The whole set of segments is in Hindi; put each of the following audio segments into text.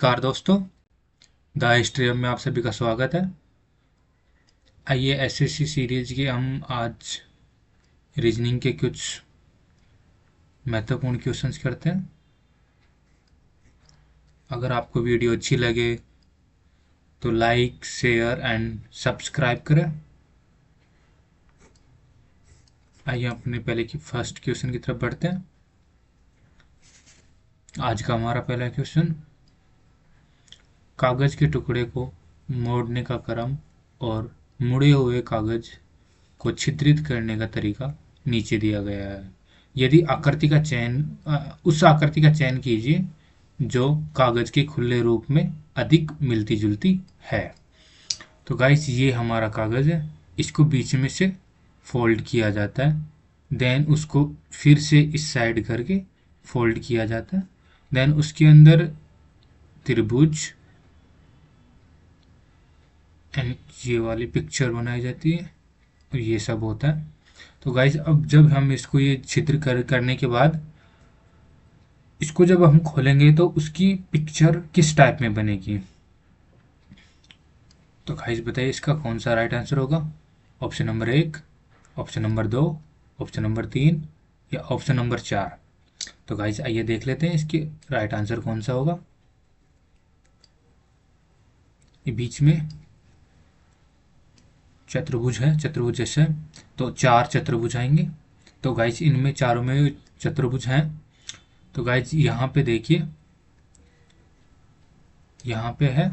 कार दोस्तों, द हिस्ट्री में आप सभी का स्वागत है। आइए एसएससी सीरीज के हम आज रीजनिंग के कुछ महत्वपूर्ण क्वेश्चंस करते हैं। अगर आपको वीडियो अच्छी लगे तो लाइक शेयर एंड सब्सक्राइब करें। आइए अपने पहले की फर्स्ट क्वेश्चन की तरफ बढ़ते हैं। आज का हमारा पहला क्वेश्चन, कागज के टुकड़े को मोड़ने का क्रम और मुड़े हुए कागज को छिद्रित करने का तरीका नीचे दिया गया है। यदि आकृति का चयन उस आकृति का चयन कीजिए जो कागज के खुले रूप में अधिक मिलती जुलती है। तो गाइस, ये हमारा कागज है। इसको बीच में से फोल्ड किया जाता है, देन उसको फिर से इस साइड करके फोल्ड किया जाता है, देन उसके अंदर त्रिभुज एंड ये वाली पिक्चर बनाई जाती है और ये सब होता है। तो गाइज, अब जब हम इसको ये छिद्र करने के बाद इसको जब हम खोलेंगे तो उसकी पिक्चर किस टाइप में बनेगी। तो गाइज बताइए, इसका कौन सा राइट आंसर होगा? Option number 1, option number 2, option number 3 या ऑप्शन नंबर 4? तो गाइज आइए देख लेते हैं इसके राइट आंसर कौन सा होगा। ये बीच में चतुर्भुज है, चतुर्भुज जैसे, तो 4 चतुर्भुज आएंगे। तो गाइज इनमें चारों में चतुर्भुज हैं। तो गाइज यहाँ पे देखिए, यहाँ पे है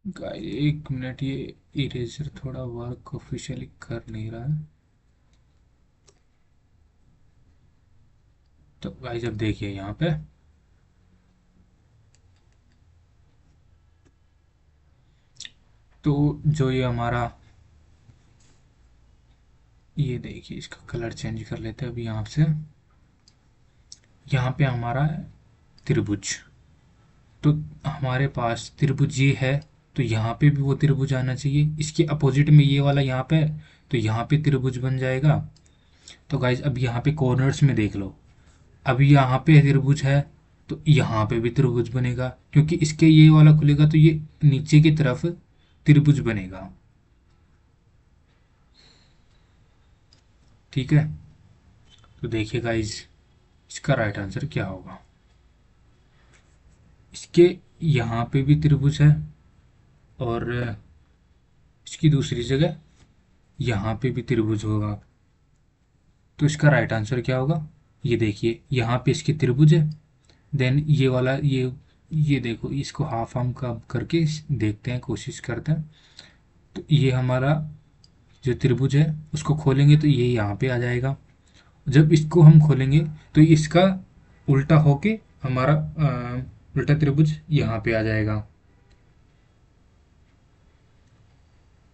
गाइज, एक मिनट, ये इरेजर थोड़ा वर्क ऑफिशियली कर नहीं रहा है। तो गाइज अब देखिए यहाँ पे, तो जो ये हमारा, ये देखिए इसका कलर चेंज कर लेते हैं अभी यहाँ से। यहाँ पे हमारा त्रिभुज, तो हमारे पास त्रिभुज ये है, तो यहाँ पे भी वो त्रिभुज आना चाहिए। इसके अपोजिट में ये वाला यहाँ पे है, तो यहाँ पे त्रिभुज बन जाएगा। तो गाइज अब यहाँ पे कॉर्नर्स में देख लो, अभी यहाँ पे त्रिभुज है तो यहाँ पे भी त्रिभुज बनेगा, क्योंकि इसके ये वाला खुलेगा तो ये नीचे की तरफ त्रिभुज बनेगा। ठीक है, तो देखिए गाइज, इसका राइट आंसर क्या होगा। इसके यहाँ पे भी त्रिभुज है और इसकी दूसरी जगह यहाँ पे भी त्रिभुज होगा। तो इसका राइट आंसर क्या होगा? ये देखिए, यहाँ पे इसकी त्रिभुज है, देन ये वाला, ये देखो, इसको हाफ आर्म का करके देखते हैं, कोशिश करते हैं। तो ये हमारा जो त्रिभुज है उसको खोलेंगे तो ये यहाँ पे आ जाएगा। जब इसको हम खोलेंगे तो इसका उल्टा होके हमारा उल्टा त्रिभुज यहाँ पे आ जाएगा।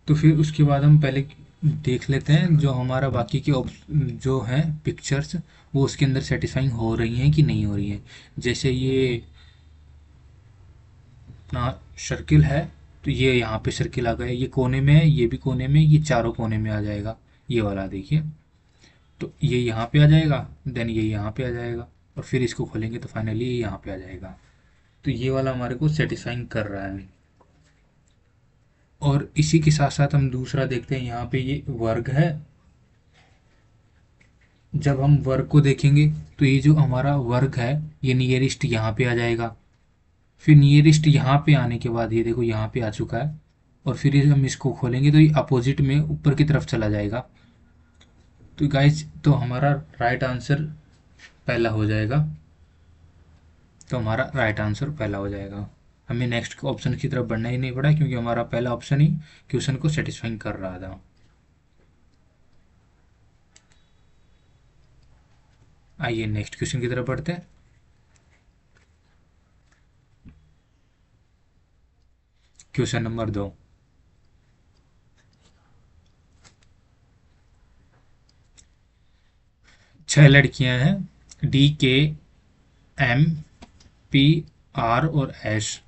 तो फिर उसके बाद हम पहले देख लेते हैं जो हमारा बाकी के जो हैं पिक्चर्स, वो उसके अंदर सेटिस्फाइंग हो रही हैं कि नहीं हो रही हैं। जैसे ये अपना सर्किल है, तो ये यहाँ पे सर्किल आ गया, ये कोने में है, ये भी कोने में, ये चारों कोने में आ जाएगा। ये वाला देखिए, तो ये यहाँ पे आ जाएगा, देन ये यहाँ पे आ जाएगा, और फिर इसको खोलेंगे तो फाइनली ये यहाँ पे आ जाएगा। तो ये वाला हमारे को सेटिस्फाइंग कर रहा है। और इसी के साथ साथ हम दूसरा देखते हैं, यहाँ पे ये वर्ग है। जब हम वर्ग को देखेंगे तो ये जो हमारा वर्ग है, ये नियरेस्ट यहाँ पे आ जाएगा। फिर नियरेस्ट यहाँ पे आने के बाद ये देखो यहाँ पे आ चुका है, और फिर हम इसको खोलेंगे तो ये अपोजिट में ऊपर की तरफ चला जाएगा। तो गाइज, तो हमारा राइट आंसर पहला हो जाएगा। तो हमारा राइट आंसर पहला हो जाएगा। हमें नेक्स्ट ऑप्शन की तरफ बढ़ना ही नहीं पड़ा, क्योंकि हमारा पहला ऑप्शन ही क्वेश्चन को सेटिस्फाइंग कर रहा था। आइए नेक्स्ट क्वेश्चन की तरफ बढ़ते हैं। क्वेश्चन नंबर 2, छह लड़कियां हैं, डी, के, एम, पी, आर और एस,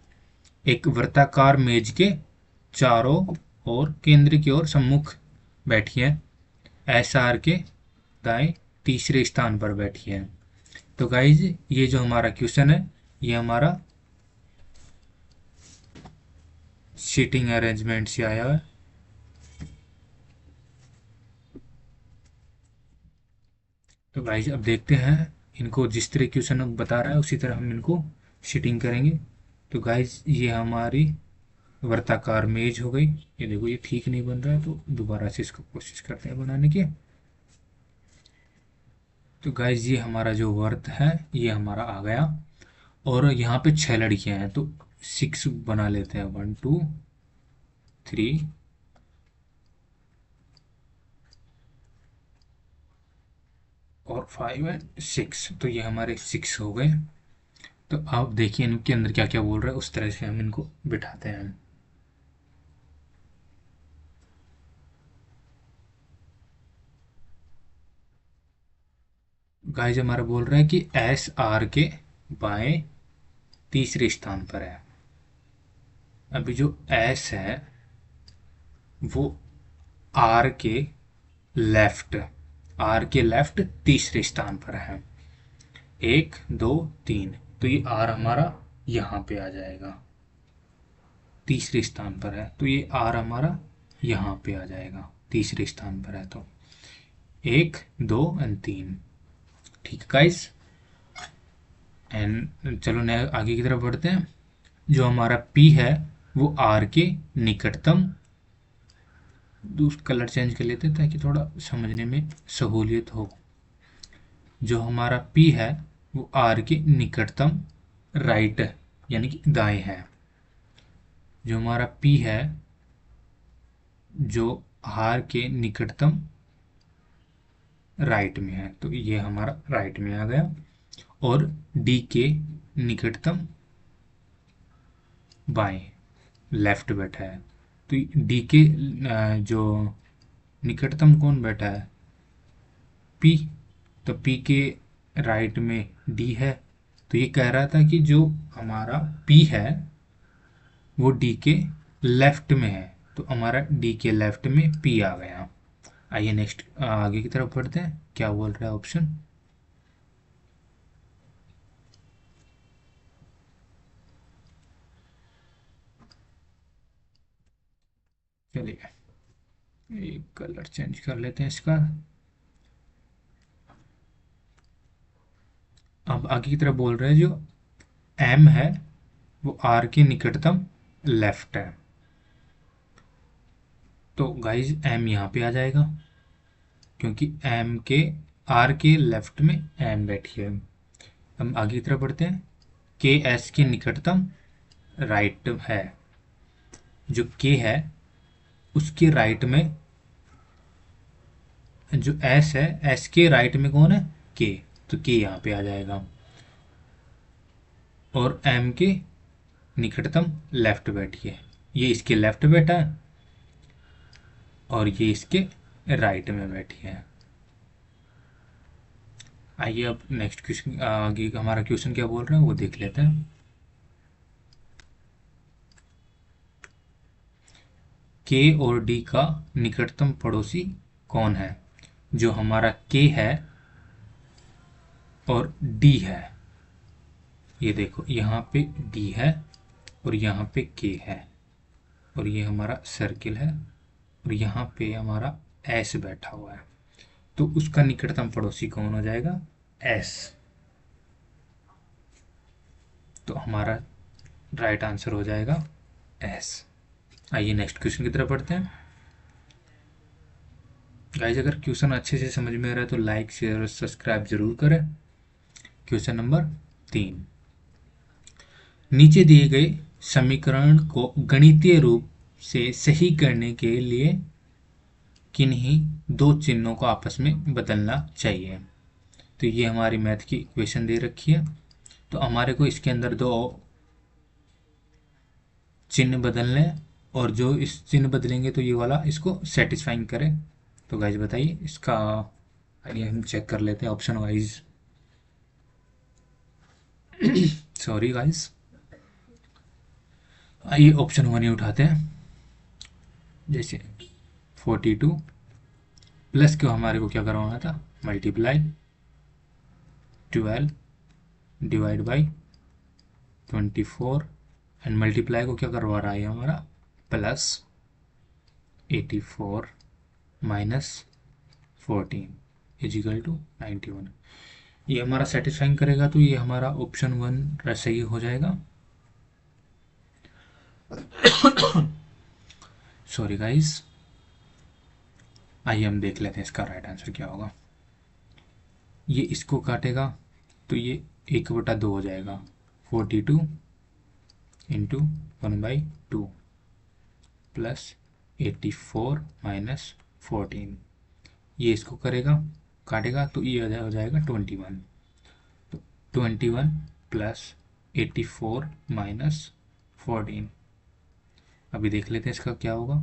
एक वृत्ताकार मेज के चारों ओर केंद्र की ओर सम्मुख बैठी हैं। एस आर के दाएं तीसरे स्थान पर बैठी है। तो गाइज ये जो हमारा क्वेश्चन है ये हमारा सीटिंग अरेंजमेंट से आया है। तो गाइज अब देखते हैं इनको, जिस तरह क्वेश्चन बता रहा है उसी तरह हम इनको सीटिंग करेंगे। तो गाइज ये हमारी वर्ताकार मेज हो गई। ये देखो ये ठीक नहीं बन रहा है, तो दोबारा से इसको कोशिश करते हैं बनाने की। तो गाइज ये हमारा जो वर्त है ये हमारा आ गया, और यहाँ पे 6 लड़कियां हैं तो 6 बना लेते हैं। 1 2 3 और 5 एंड 6, तो ये हमारे 6 हो गए। तो आप देखिए इनके अंदर क्या क्या बोल रहा है, उस तरह से हम इनको बिठाते हैं। गाइस हमारा बोल रहा है कि एस आर के बाएं तीसरे स्थान पर है। अभी जो एस है वो आर के लेफ्ट, आर के लेफ्ट तीसरे स्थान पर है। 1 2 3, तो ये आर हमारा यहाँ पे आ जाएगा, तीसरे स्थान पर है। तो ये आर हमारा यहाँ पे आ जाएगा, तीसरे स्थान पर है। तो 1 2 एंड 3, ठीक है गाइस। एंड चलो नए आगे की तरफ बढ़ते हैं। जो हमारा P है वो R के निकटतम, दूसरा कलर चेंज कर लेते हैं ताकि थोड़ा समझने में सहूलियत हो। जो हमारा P है वो R के निकटतम राइट यानी कि दाएं है। जो हमारा P है जो R के निकटतम राइट में है, तो ये हमारा राइट में आ गया। और D के निकटतम बाएं लेफ्ट बैठा है। तो डी के जो निकटतम कौन बैठा है, पी। तो पी के राइट में डी है। तो ये कह रहा था कि जो हमारा पी है वो डी के लेफ्ट में है, तो हमारा डी के लेफ्ट में पी आ गया। आइए नेक्स्ट आगे की तरफ बढ़ते हैं, क्या बोल रहा है ऑप्शन। चलिए एक कलर चेंज कर लेते हैं इसका। अब आगे की तरफ बोल रहे हैं जो एम है वो आर के निकटतम लेफ्ट है। तो गाइज एम यहाँ पे आ जाएगा क्योंकि एम के आर के लेफ्ट में एम बैठी है। हम आगे की तरफ बढ़ते हैं। के एस के निकटतम राइट है। जो के है उसके राइट में जो एस है, एस के राइट में कौन है, के। तो के यहाँ पे आ जाएगा। और एम के निकटतम लेफ्ट बैठी है, ये इसके लेफ्ट बैठा है और ये इसके राइट में बैठी है। आइए अब नेक्स्ट क्वेश्चन, आगे हमारा क्वेश्चन क्या बोल रहा है वो देख लेते हैं। के और डी का निकटतम पड़ोसी कौन है। जो हमारा के है और डी है, ये देखो यहाँ पे डी है और यहाँ पे के है, और ये हमारा सर्किल है और यहाँ पे हमारा एस बैठा हुआ है। तो उसका निकटतम पड़ोसी कौन हो जाएगा, एस। तो हमारा राइट आंसर हो जाएगा एस। आइए नेक्स्ट क्वेश्चन की तरफ बढ़ते हैं। गाइस अगर क्वेश्चन अच्छे से समझ में आ रहा है तो लाइक शेयर और सब्सक्राइब जरूर करें। क्वेश्चन नंबर 3, नीचे दिए गए समीकरण को गणितीय रूप से सही करने के लिए किन्हीं दो चिन्हों को आपस में बदलना चाहिए। तो ये हमारी मैथ की इक्वेशन दे रखी है। तो हमारे को इसके अंदर दो चिन्ह बदलने हैं, और जो इस चिन्ह बदलेंगे तो ये वाला इसको सेटिस्फाइंग करे। तो गाइज बताइए इसका, आइए हम चेक कर लेते हैं ऑप्शन वाइज। सॉरी गाइज, आइए ऑप्शन 1 ही उठाते हैं। जैसे 42 प्लस क्यों हमारे को क्या करवाना था, multiply 12 divide by 24 and multiply को क्या करवा रहा है हमारा प्लस 84 माइनस 14 इजिकल टू 91। ये हमारा सेटिस्फाइंग करेगा तो ये हमारा ऑप्शन 1 सही हो जाएगा। सॉरी गाइस, आइए हम देख लेते हैं इसका राइट आंसर क्या होगा। ये इसको काटेगा तो ये 1/2 हो जाएगा, 42 इंटू 1/2 प्लस 84 माइनस 14। ये इसको करेगा काटेगा तो ये हो जाएगा 21। तो 21 प्लस 84 माइनस 14। अभी देख लेते हैं इसका क्या होगा।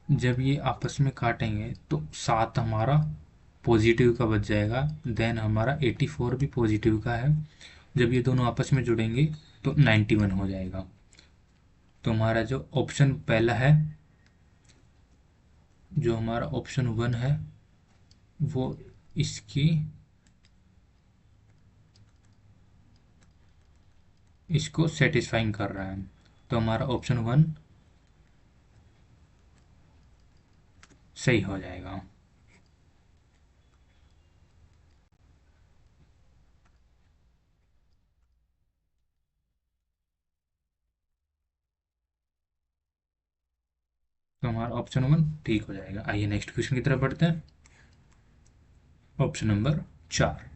जब ये आपस में काटेंगे तो 7 हमारा पॉजिटिव का बच जाएगा, देन हमारा 84 भी पॉजिटिव का है। जब ये दोनों आपस में जुड़ेंगे तो 91 हो जाएगा। तो हमारा जो ऑप्शन पहला है, जो हमारा ऑप्शन 1 है, वो इसको सेटिस्फाइंग कर रहा है। तो हमारा ऑप्शन 1 सही हो जाएगा। तो हमारा ऑप्शन 1 ठीक हो जाएगा। आइए नेक्स्ट क्वेश्चन की तरफ बढ़ते हैं। ऑप्शन नंबर 4,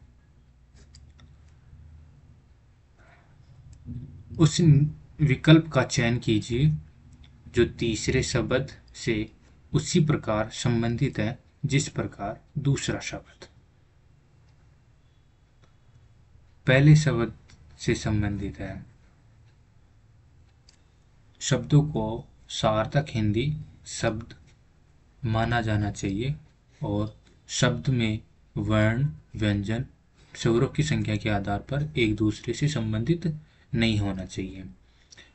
उस विकल्प का चयन कीजिए जो तीसरे शब्द से उसी प्रकार संबंधित है जिस प्रकार दूसरा शब्द पहले शब्द से संबंधित है। शब्दों को सार्थक हिंदी शब्द माना जाना चाहिए और शब्द में वर्ण व्यंजन स्वरों की संख्या के आधार पर एक दूसरे से संबंधित नहीं होना चाहिए।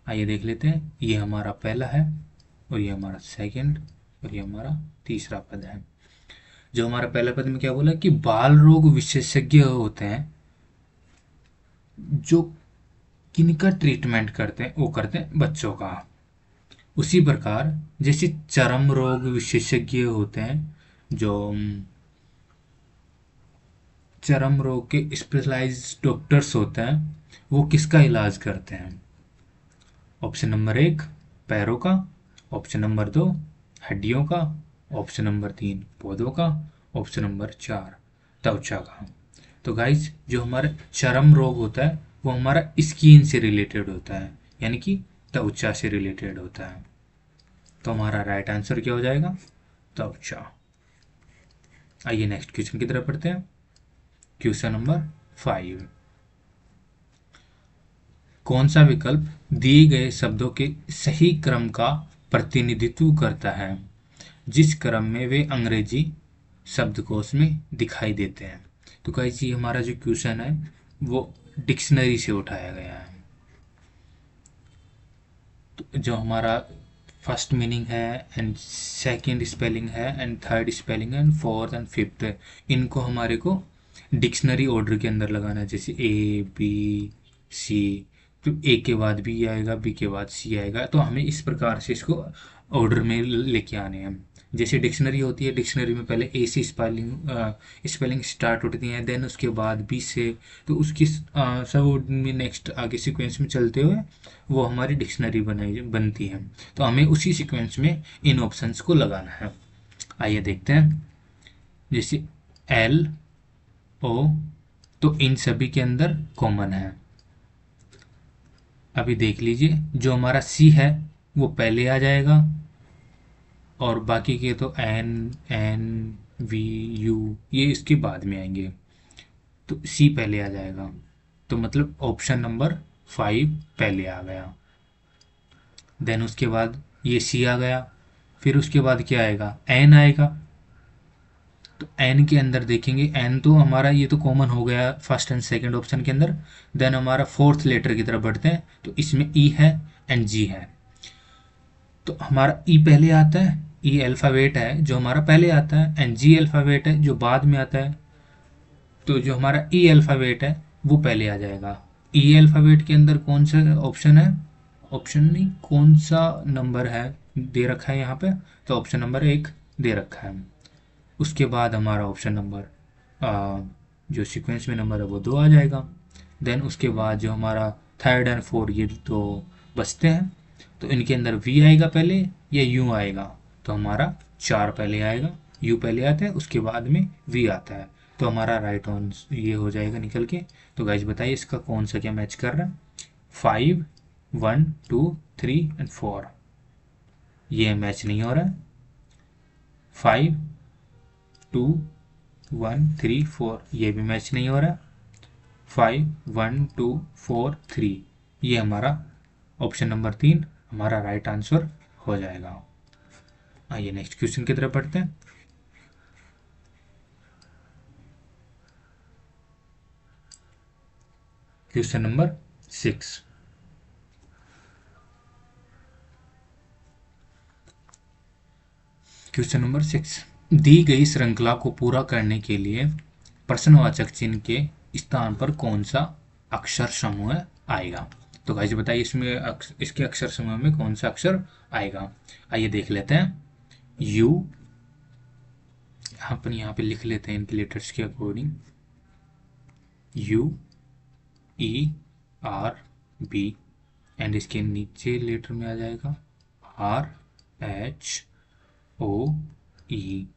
आइए देख लेते हैं। ये हमारा पहला है और ये हमारा सेकंड और ये हमारा तीसरा पद है। जो हमारा पहला पद में क्या बोला कि बाल रोग विशेषज्ञ होते हैं जो किनका ट्रीटमेंट करते हैं, वो करते हैं बच्चों का। उसी प्रकार जैसे चर्म रोग विशेषज्ञ होते हैं जो चर्म रोग के स्पेशलाइज्ड डॉक्टर्स होते हैं, वो किसका इलाज करते हैं। ऑप्शन नंबर 1 पैरों का, ऑप्शन नंबर 2 हड्डियों का, ऑप्शन नंबर 3 पौधों का, ऑप्शन नंबर 4 त्वचा का। तो गाइज जो हमारा चर्म रोग होता है वो हमारा स्किन से रिलेटेड होता है, यानी कि त्वचा से रिलेटेड होता है। तो हमारा राइट आंसर क्या हो जाएगा, त्वचा। आइए नेक्स्ट क्वेश्चन की तरफ पढ़ते हैं। क्वेश्चन नंबर 5, कौन सा विकल्प दिए गए शब्दों के सही क्रम का प्रतिनिधित्व करता है जिस क्रम में वे अंग्रेजी शब्दकोश में दिखाई देते हैं। तो गाइस ये हमारा जो क्वेश्चन है वो डिक्शनरी से उठाया गया है। तो जो हमारा फर्स्ट मीनिंग है एंड सेकंड स्पेलिंग है एंड थर्ड स्पेलिंग है एंड फोर्थ एंड फिफ्थ, इनको हमारे को डिक्शनरी ऑर्डर के अंदर लगाना है। जैसे ए बी सी, तो ए के बाद बी आएगा, बी के बाद सी आएगा, तो हमें इस प्रकार से इसको ऑर्डर में लेके आने हैं। जैसे डिक्शनरी होती है, डिक्शनरी में पहले ए से स्पेलिंग स्टार्ट होती है, देन उसके बाद बी से, तो उसकी सब में नेक्स्ट आगे सीक्वेंस में चलते हुए वो हमारी डिक्शनरी बनती है। तो हमें उसी सीक्वेंस में इन ऑप्शंस को लगाना है। आइए देखते हैं। जैसे एल ओ, तो इन सभी के अंदर कॉमन है। अभी देख लीजिए, जो हमारा सी है वो पहले आ जाएगा और बाकी के तो एन एन वी यू ये इसके बाद में आएंगे, तो सी पहले आ जाएगा। तो मतलब ऑप्शन नंबर 5 पहले आ गया। देन उसके बाद ये सी आ गया, फिर उसके बाद क्या आएगा, एन आएगा। तो एन के अंदर देखेंगे, एन तो हमारा ये तो कॉमन हो गया फर्स्ट एंड सेकंड ऑप्शन के अंदर। देन हमारा फोर्थ लेटर की तरफ बढ़ते हैं तो इसमें ई है एंड जी है। तो हमारा ई पहले आता है ई अल्फ़ाबेट है जो हमारा पहले आता है एंड जी अल्फ़ाबेट है जो बाद में आता है। तो जो हमारा ई अल्फ़ाबेट है वो पहले आ जाएगा। ई अल्फ़ाबेट के अंदर कौन सा ऑप्शन है, ऑप्शन नहीं, कौन सा नंबर है दे रखा है यहाँ पे, तो ऑप्शन नंबर 1 दे रखा है। उसके बाद हमारा ऑप्शन नंबर जो सीक्वेंस में नंबर है वो 2 आ जाएगा। देन उसके बाद जो हमारा थर्ड एंड फोर्थ ये तो बचते हैं, तो इनके अंदर वी आएगा पहले या यू आएगा, तो हमारा 4 पहले आएगा, यू पहले आता है उसके बाद में वी आता है, तो हमारा राइट ऑन ये हो जाएगा निकल के। तो गाइज बताइए इसका कौन सा क्या मैच कर रहा है। 5 1 2 3 एंड 4 ये मैच नहीं हो रहा है। 5 2 1 3 4 ये भी मैच नहीं हो रहा। 5 1 2 4 3 ये हमारा ऑप्शन नंबर 3 हमारा राइट आंसर हो जाएगा। आइए नेक्स्ट क्वेश्चन की तरफ बढ़ते हैं। Question number 6। क्वेश्चन नंबर 6, दी गई श्रृंखला को पूरा करने के लिए प्रश्नवाचक चिन्ह के स्थान पर कौन सा अक्षर समूह आएगा। तो गाइस बताइए इसमें इसके अक्षर समूह में कौन सा अक्षर आएगा। आइए देख लेते हैं। यू, अपन यहाँ पे लिख लेते हैं इनके लेटर्स के according. U E R B and इसके नीचे लेटर में आ जाएगा R H O E.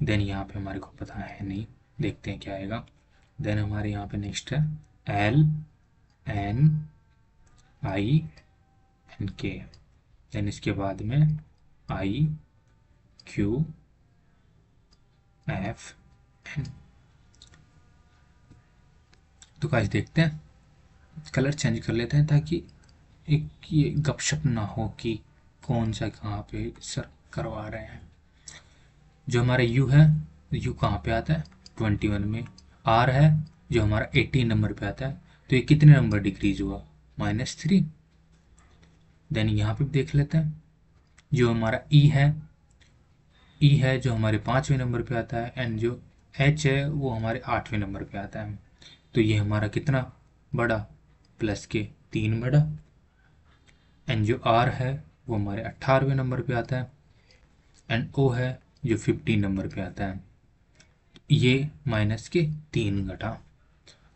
Then यहाँ पे हमारे को पता है नहीं, देखते हैं क्या आएगा। देन हमारे यहाँ पे नेक्स्ट है एल एन आई एन के। देन इसके बाद में आई क्यू एफ एन। तो गाइस देखते हैं, कलर चेंज कर लेते हैं ताकि एक ये गपशप ना हो कि कौन सा कहाँ पे सर करवा रहे हैं। जो हमारा यू है, यू कहाँ पे आता है 21 में। आर है जो हमारा 18 नंबर पे आता है, तो ये कितने नंबर डिक्रीज हुआ -3। देन यहाँ पे देख लेते हैं जो हमारा ई है जो हमारे 5वें नंबर पे आता है एंड जो एच है वो हमारे 8वें नंबर पे आता है। तो ये हमारा कितना बड़ा, प्लस के 3 बड़ा। एंड जो आर है वो हमारे 18वें नंबर पे आता है एंड ओ है जो 15 नंबर पे आता है, ये माइनस के 3 घटा।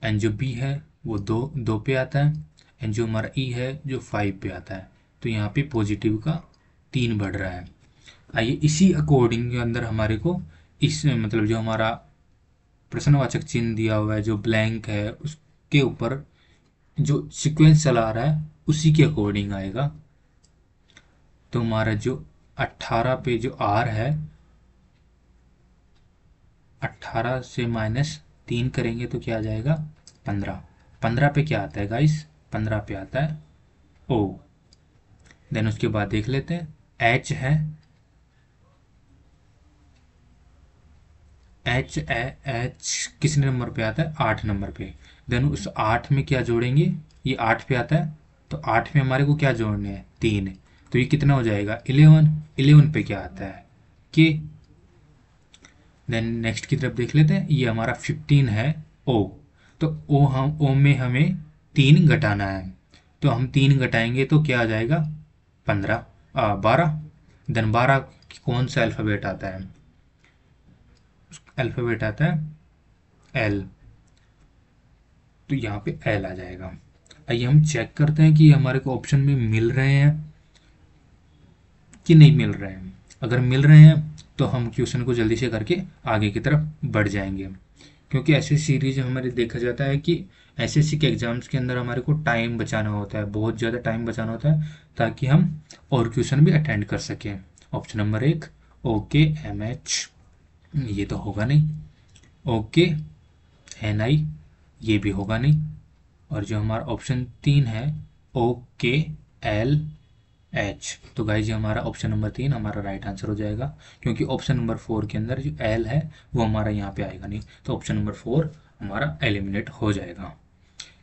एंड जो बी है वो 2 पे आता है एंड जो हमारा ई है जो 5 पे आता है, तो यहाँ पे पॉजिटिव का 3 बढ़ रहा है। आइए इसी अकॉर्डिंग के अंदर हमारे को इस मतलब जो हमारा प्रश्नवाचक चिन्ह दिया हुआ है जो ब्लैंक है उसके ऊपर जो सीक्वेंस चला रहा है उसी के अकॉर्डिंग आएगा। तो हमारा जो 18 पे जो आर है, 18 से -3 करेंगे तो क्या आ जाएगा 15। 15 पे क्या आता है गाइस, 15 पे आता है ओ। देन उसके बाद देख लेते हैं एच है, एच किसने नंबर पे आता है 8 नंबर पे। देन उस 8 में क्या जोड़ेंगे, ये 8 पे आता है, तो 8 में हमारे को क्या जोड़ने हैं 3, तो ये कितना हो जाएगा 11। 11 पे क्या आता है के। देन नेक्स्ट की तरफ देख लेते हैं, ये हमारा 15 है ओ, तो ओ में हमें 3 घटाना है, तो हम 3 घटाएंगे तो क्या आ जाएगा 12। देन 12 कौन सा अल्फ़ाबेट आता है, अल्फ़ाबेट आता है एल, तो यहाँ पे एल आ जाएगा। आइए हम चेक करते हैं कि हमारे को ऑप्शन में मिल रहे हैं कि नहीं मिल रहे हैं। अगर मिल रहे हैं तो हम क्वेश्चन को जल्दी से करके आगे की तरफ बढ़ जाएंगे, क्योंकि ऐसे सीरीज हमारे देखा जाता है कि एसएससी के एग्जाम्स के अंदर हमारे को टाइम बचाना होता है, बहुत ज़्यादा टाइम बचाना होता है ताकि हम और क्वेश्चन भी अटेंड कर सकें। Option number 1 okay M H, ये तो होगा नहीं। ओके एन आई, ये भी होगा नहीं। और जो हमारा ऑप्शन 3 है ओके एल एच, तो गाइज ये हमारा ऑप्शन नंबर 3 हमारा राइट आंसर हो जाएगा, क्योंकि ऑप्शन नंबर 4 के अंदर जो एल है वो हमारा यहाँ पे आएगा नहीं, तो ऑप्शन नंबर 4 हमारा एलिमिनेट हो जाएगा।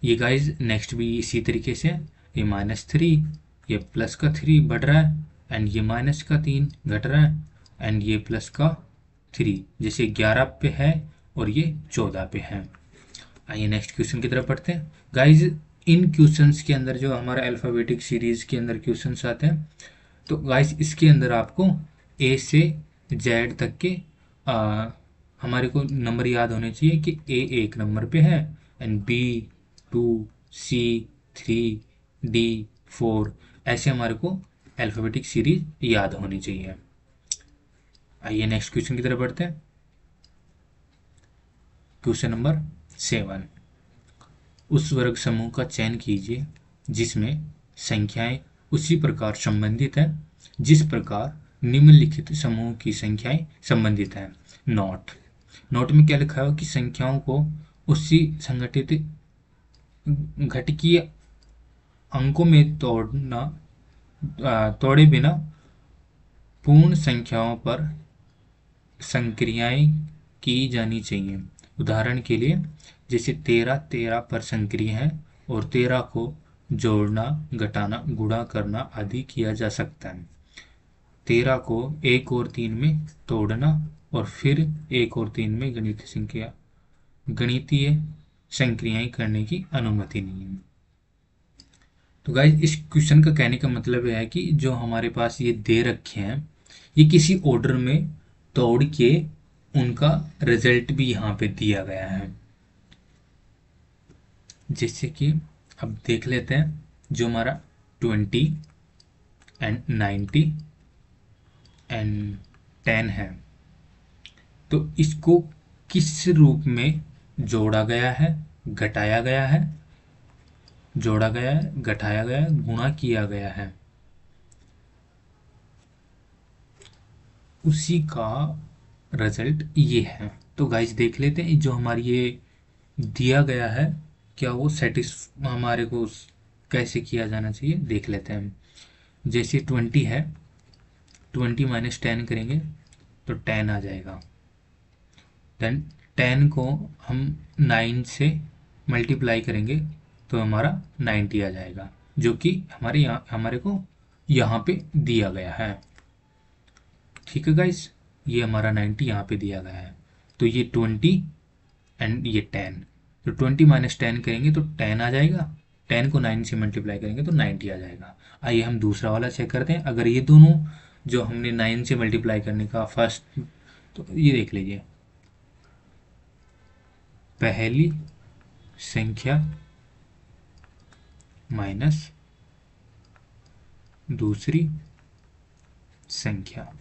ये गाइज नेक्स्ट भी इसी तरीके से, ये -3, ये प्लस का 3 बढ़ रहा है एंड ये माइनस का 3 घट रहा है, एंड ये प्लस का 3, जैसे 11 पे है और ये 14 पे है। आइए नेक्स्ट क्वेश्चन की तरफ पढ़ते हैं गाइज। इन क्वेश्चंस के अंदर जो हमारा अल्फ़ाबेटिक सीरीज के अंदर क्वेश्चंस आते हैं, तो गाइज इसके अंदर आपको ए से जेड तक के हमारे को नंबर याद होने चाहिए कि ए एक नंबर पे है एंड बी 2, सी 3, डी 4, ऐसे हमारे को अल्फ़ाबेटिक सीरीज याद होनी चाहिए। आइए नेक्स्ट क्वेश्चन की तरफ बढ़ते हैं। क्वेश्चन नंबर 7, उस वर्ग समूह का चयन कीजिए जिसमें संख्याएं उसी प्रकार संबंधित हैं जिस प्रकार निम्नलिखित समूह की संख्याएं संबंधित हैं। नोट नोट में क्या लिखा है कि संख्याओं को उसी संगठित घटकीय अंकों में तोड़े बिना पूर्ण संख्याओं पर संक्रियाएं की जानी चाहिए। उदाहरण के लिए जैसे 13 13 पर संक्रिय है और 13 को जोड़ना, घटाना, गुणा करना आदि किया जा सकता है। 13 को 1 और 3 में तोड़ना और फिर 1 और 3 में गणितीय संक्रियाएं करने की अनुमति नहीं है। तो गाइज इस क्वेश्चन का कहने का मतलब है कि जो हमारे पास ये दे रखे हैं ये किसी ऑर्डर में तोड़ के उनका रिजल्ट भी यहाँ पे दिया गया है। जैसे कि अब देख लेते हैं जो हमारा 20 एंड 90 एंड 10 है, तो इसको किस रूप में जोड़ा गया है, घटाया गया है, जोड़ा गया है, घटाया गया है, गुणा किया गया है, उसी का रिजल्ट ये है। तो गाइस देख लेते हैं जो हमारी ये दिया गया है क्या वो हमारे को कैसे किया जाना चाहिए देख लेते हैं। जैसे 20 है, 20 माइनस 10 करेंगे तो 10 आ जाएगा। देन 10 को हम 9 से मल्टीप्लाई करेंगे तो हमारा 90 आ जाएगा, जो कि हमारे को यहाँ पे दिया गया है। ठीक है गाइस, ये हमारा 90 यहाँ पे दिया गया है। तो ये 20 एंड ये 10, तो 20 माइनस 10 करेंगे तो 10 आ जाएगा। 10 को 9 से मल्टीप्लाई करेंगे तो 90 आ जाएगा। आइए हम दूसरा वाला चेक करते हैं। अगर ये दोनों जो हमने 9 से मल्टीप्लाई करने का फर्स्ट, तो ये देख लीजिए, पहली संख्या माइनस दूसरी संख्या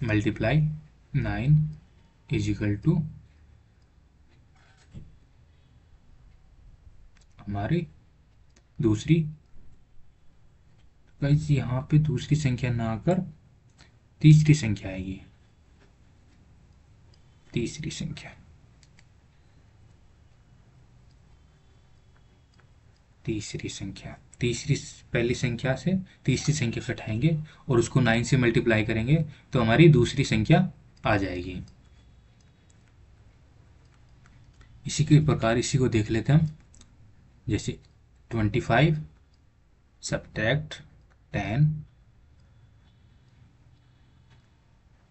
मल्टीप्लाई 9 इज इक्वल टू हमारी दूसरी, गाइस यहाँ पे दूसरी संख्या ना आकर तीसरी संख्या आएगी। तीसरी संख्या, तीसरी संख्या, तीसरी पहली संख्या से तीसरी संख्या घटाएंगे और उसको 9 से मल्टीप्लाई करेंगे तो हमारी दूसरी संख्या आ जाएगी। इसी के प्रकार इसी को देख लेते हैं हम। जैसे 25 सब्ट्रैक्ट 10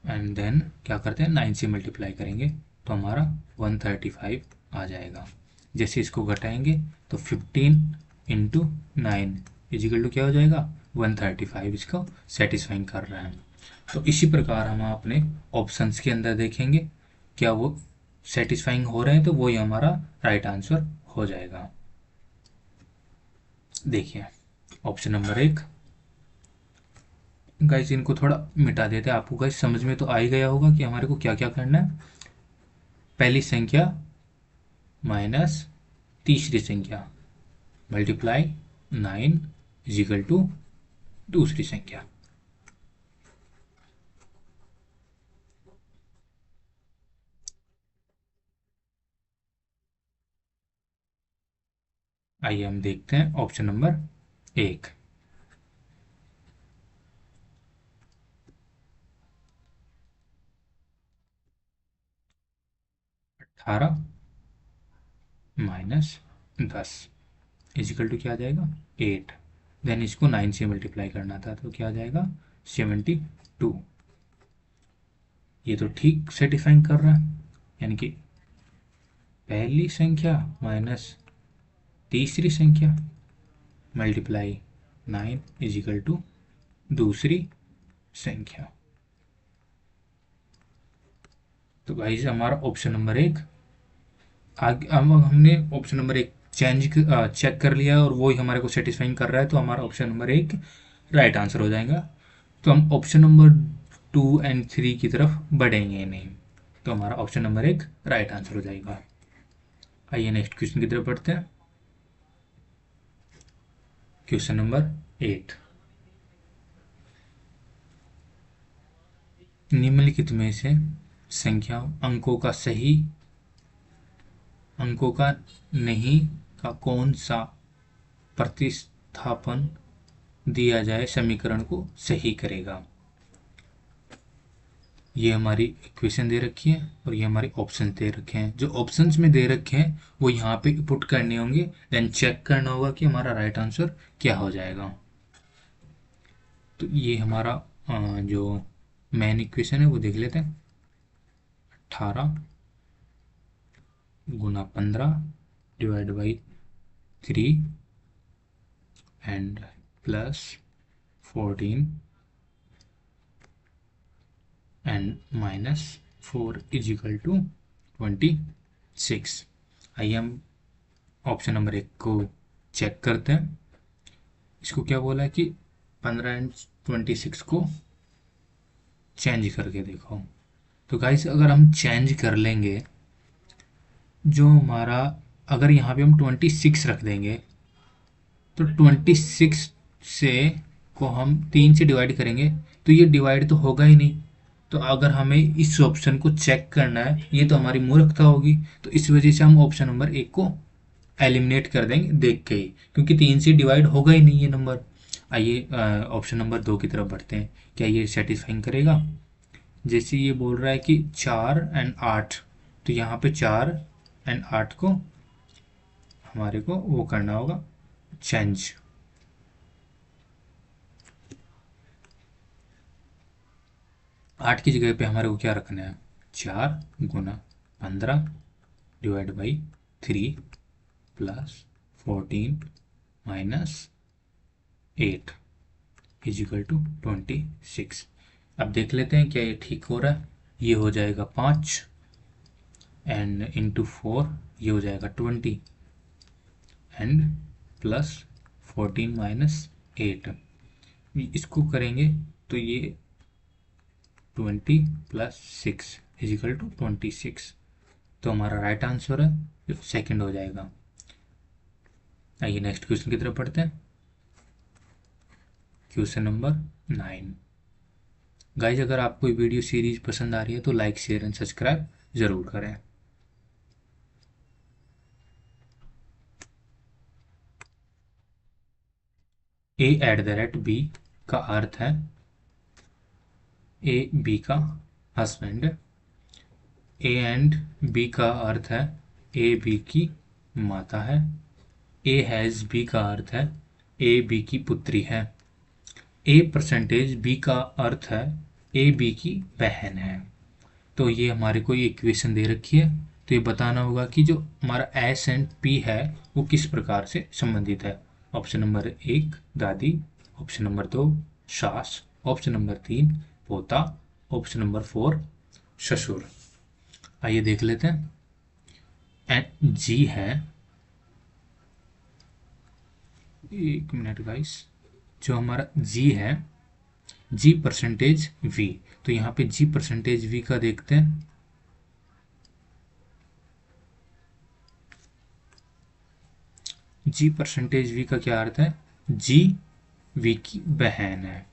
एंड देन क्या करते हैं 9 से मल्टीप्लाई करेंगे तो हमारा 135 आ जाएगा। जैसे इसको घटाएंगे तो 15 इंटू 9 इजिकल टू क्या हो जाएगा 135, इसको सेटिस्फाइंग कर रहा है। तो इसी प्रकार हम अपने ऑप्शंस के अंदर देखेंगे क्या वो सेटिस्फाइंग हो रहे हैं, तो वही हमारा राइट आंसर हो जाएगा। देखिए ऑप्शन नंबर 1, गाइस इनको थोड़ा मिटा देते हैं। आपको गाइस समझ में तो आ ही गया होगा कि हमारे को क्या क्या करना है। पहली संख्या माइनस तीसरी संख्या मल्टीप्लाई 9 इज इक्वल टू दूसरी संख्या। आइए हम देखते हैं option number 1। 18 minus 10 is equal to क्या आ जाएगा 8। देन इसको 9 से मल्टीप्लाई करना था, तो क्या आ जाएगा 72। ये तो ठीक सेटिफाइंग कर रहा है, यानी कि पहली संख्या माइनस तीसरी संख्या मल्टीप्लाई 9 इज इक्वल टू दूसरी संख्या। तो गाइस हमारा ऑप्शन नंबर 1 आगे, अब हमने ऑप्शन नंबर 1 चेक कर लिया और वो ही हमारे को सेटिस्फाइंग कर रहा है, तो हमारा ऑप्शन नंबर 1 राइट आंसर हो जाएगा। तो हम ऑप्शन नंबर 2 एंड 3 की तरफ बढ़ेंगे नहीं, तो हमारा ऑप्शन नंबर 1 राइट आंसर हो जाएगा। आइए नेक्स्ट क्वेश्चन की तरफ बढ़ते हैं। क्वेश्चन नंबर 8, निम्नलिखित में से संख्या अंकों का नहीं का कौन सा प्रतिस्थापन दिया जाए समीकरण को सही करेगा। ये हमारी इक्वेशन दे रखी है और ये हमारे ऑप्शन दे रखे हैं। जो ऑप्शंस में दे रखे हैं वो यहाँ पे पुट करने होंगे, देन चेक करना होगा कि हमारा राइट आंसर क्या हो जाएगा। तो ये हमारा जो मेन इक्वेशन है वो देख लेते हैं। 18 गुना 15 divide by 3 and plus 14 and minus 4 is equal to 26। आइए हम ऑप्शन नंबर 1 को चेक करते हैं। इसको क्या बोला है कि 15 एंड 26 को चेंज करके देखो। तो गाइस अगर हम चेंज कर लेंगे, जो हमारा अगर यहाँ पे हम 26 रख देंगे तो 26 से को हम 3 से डिवाइड करेंगे तो ये डिवाइड तो होगा ही नहीं। तो अगर हमें इस ऑप्शन को चेक करना है, ये तो हमारी मूर्खता होगी, तो इस वजह से हम ऑप्शन नंबर 1 को एलिमिनेट कर देंगे देख के ही, क्योंकि 3 से डिवाइड होगा ही नहीं ये नंबर। आइए ऑप्शन नंबर 2 की तरफ बढ़ते हैं, क्या ये सेटिस्फाइंग करेगा। जैसे ये बोल रहा है कि 4 एंड 8, तो यहाँ पे 4 एंड 8 को हमारे को वो करना होगा चेंज। आठ की जगह पे हमारे को क्या रखना है, 4 गुना 15 divide by 3 plus 14 minus 8 is equal to 26। अब देख लेते हैं क्या ये ठीक हो रहा है। ये हो जाएगा 5 एंड इंटू 4, ये हो जाएगा 20 एंड प्लस 14 माइनस 8, इसको करेंगे तो ये 20 प्लस 6 इज इक्वल टू 26। तो हमारा राइट आंसर है जो सेकंड हो जाएगा। आइए नेक्स्ट क्वेश्चन की तरफ पढ़ते हैं। Question number 9। गाइज अगर आपको ये वीडियो सीरीज पसंद आ रही है तो लाइक शेयर एंड सब्सक्राइब जरूर करें। a@b का अर्थ है ए बी का हस्बैंड। ए एंड बी का अर्थ है ए बी की माता है। ए हैज़ बी का अर्थ है ए बी की पुत्री है। a% बी का अर्थ है ए बी की बहन है। तो ये हमारे को ये इक्वेशन दे रखी है, तो ये बताना होगा कि जो हमारा एस एंड पी है वो किस प्रकार से संबंधित है। ऑप्शन नंबर 1 दादी, ऑप्शन नंबर 2 सास, ऑप्शन नंबर 3 पोता, ऑप्शन नंबर 4 ससुर। आइए देख लेते हैं। एंड जी है, एक मिनट गाइस, जो हमारा जी है G% V, तो यहाँ पे G% V का देखते हैं। G% V का क्या अर्थ है, G V की बहन है।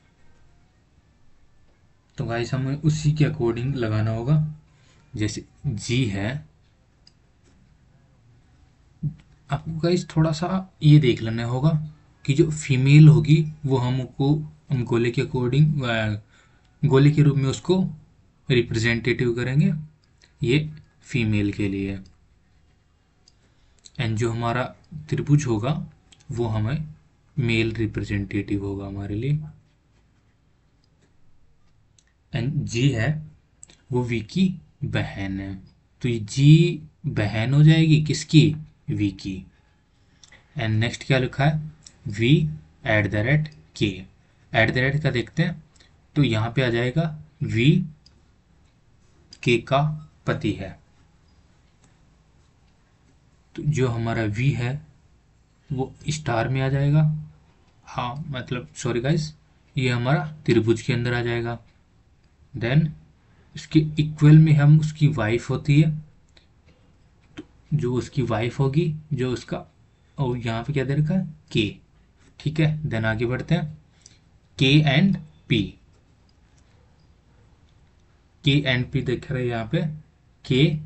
तो गाइस हमें उसी के अकॉर्डिंग लगाना होगा। जैसे G है, आपको गाइस थोड़ा सा ये देख लेना होगा कि जो फीमेल होगी वो हमको हम गोले के अकॉर्डिंग गोले के रूप में उसको रिप्रेजेंटेटिव करेंगे, ये फीमेल के लिए। एंड जो हमारा त्रिभुज होगा वो हमें मेल रिप्रेजेंटेटिव होगा हमारे लिए। एंड जी है वो वी की बहन है, तो ये जी बहन हो जाएगी किसकी, वी की। एंड नेक्स्ट क्या लिखा है, वी एट द रेट के। एट द रेट का देखते हैं, तो यहाँ पे आ जाएगा वी के का पति है। तो जो हमारा वी है वो स्टार में आ जाएगा, हाँ मतलब सॉरी गाइस, ये हमारा त्रिभुज के अंदर आ जाएगा। देन उसके इक्वल में हम उसकी वाइफ होती है, जो उसकी वाइफ होगी, जो उसका, और यहाँ पे क्या दे रखा है, के। ठीक है, देन आगे बढ़ते हैं, के एंड पी। के एंड पी देख रहे हैं यहाँ पे, के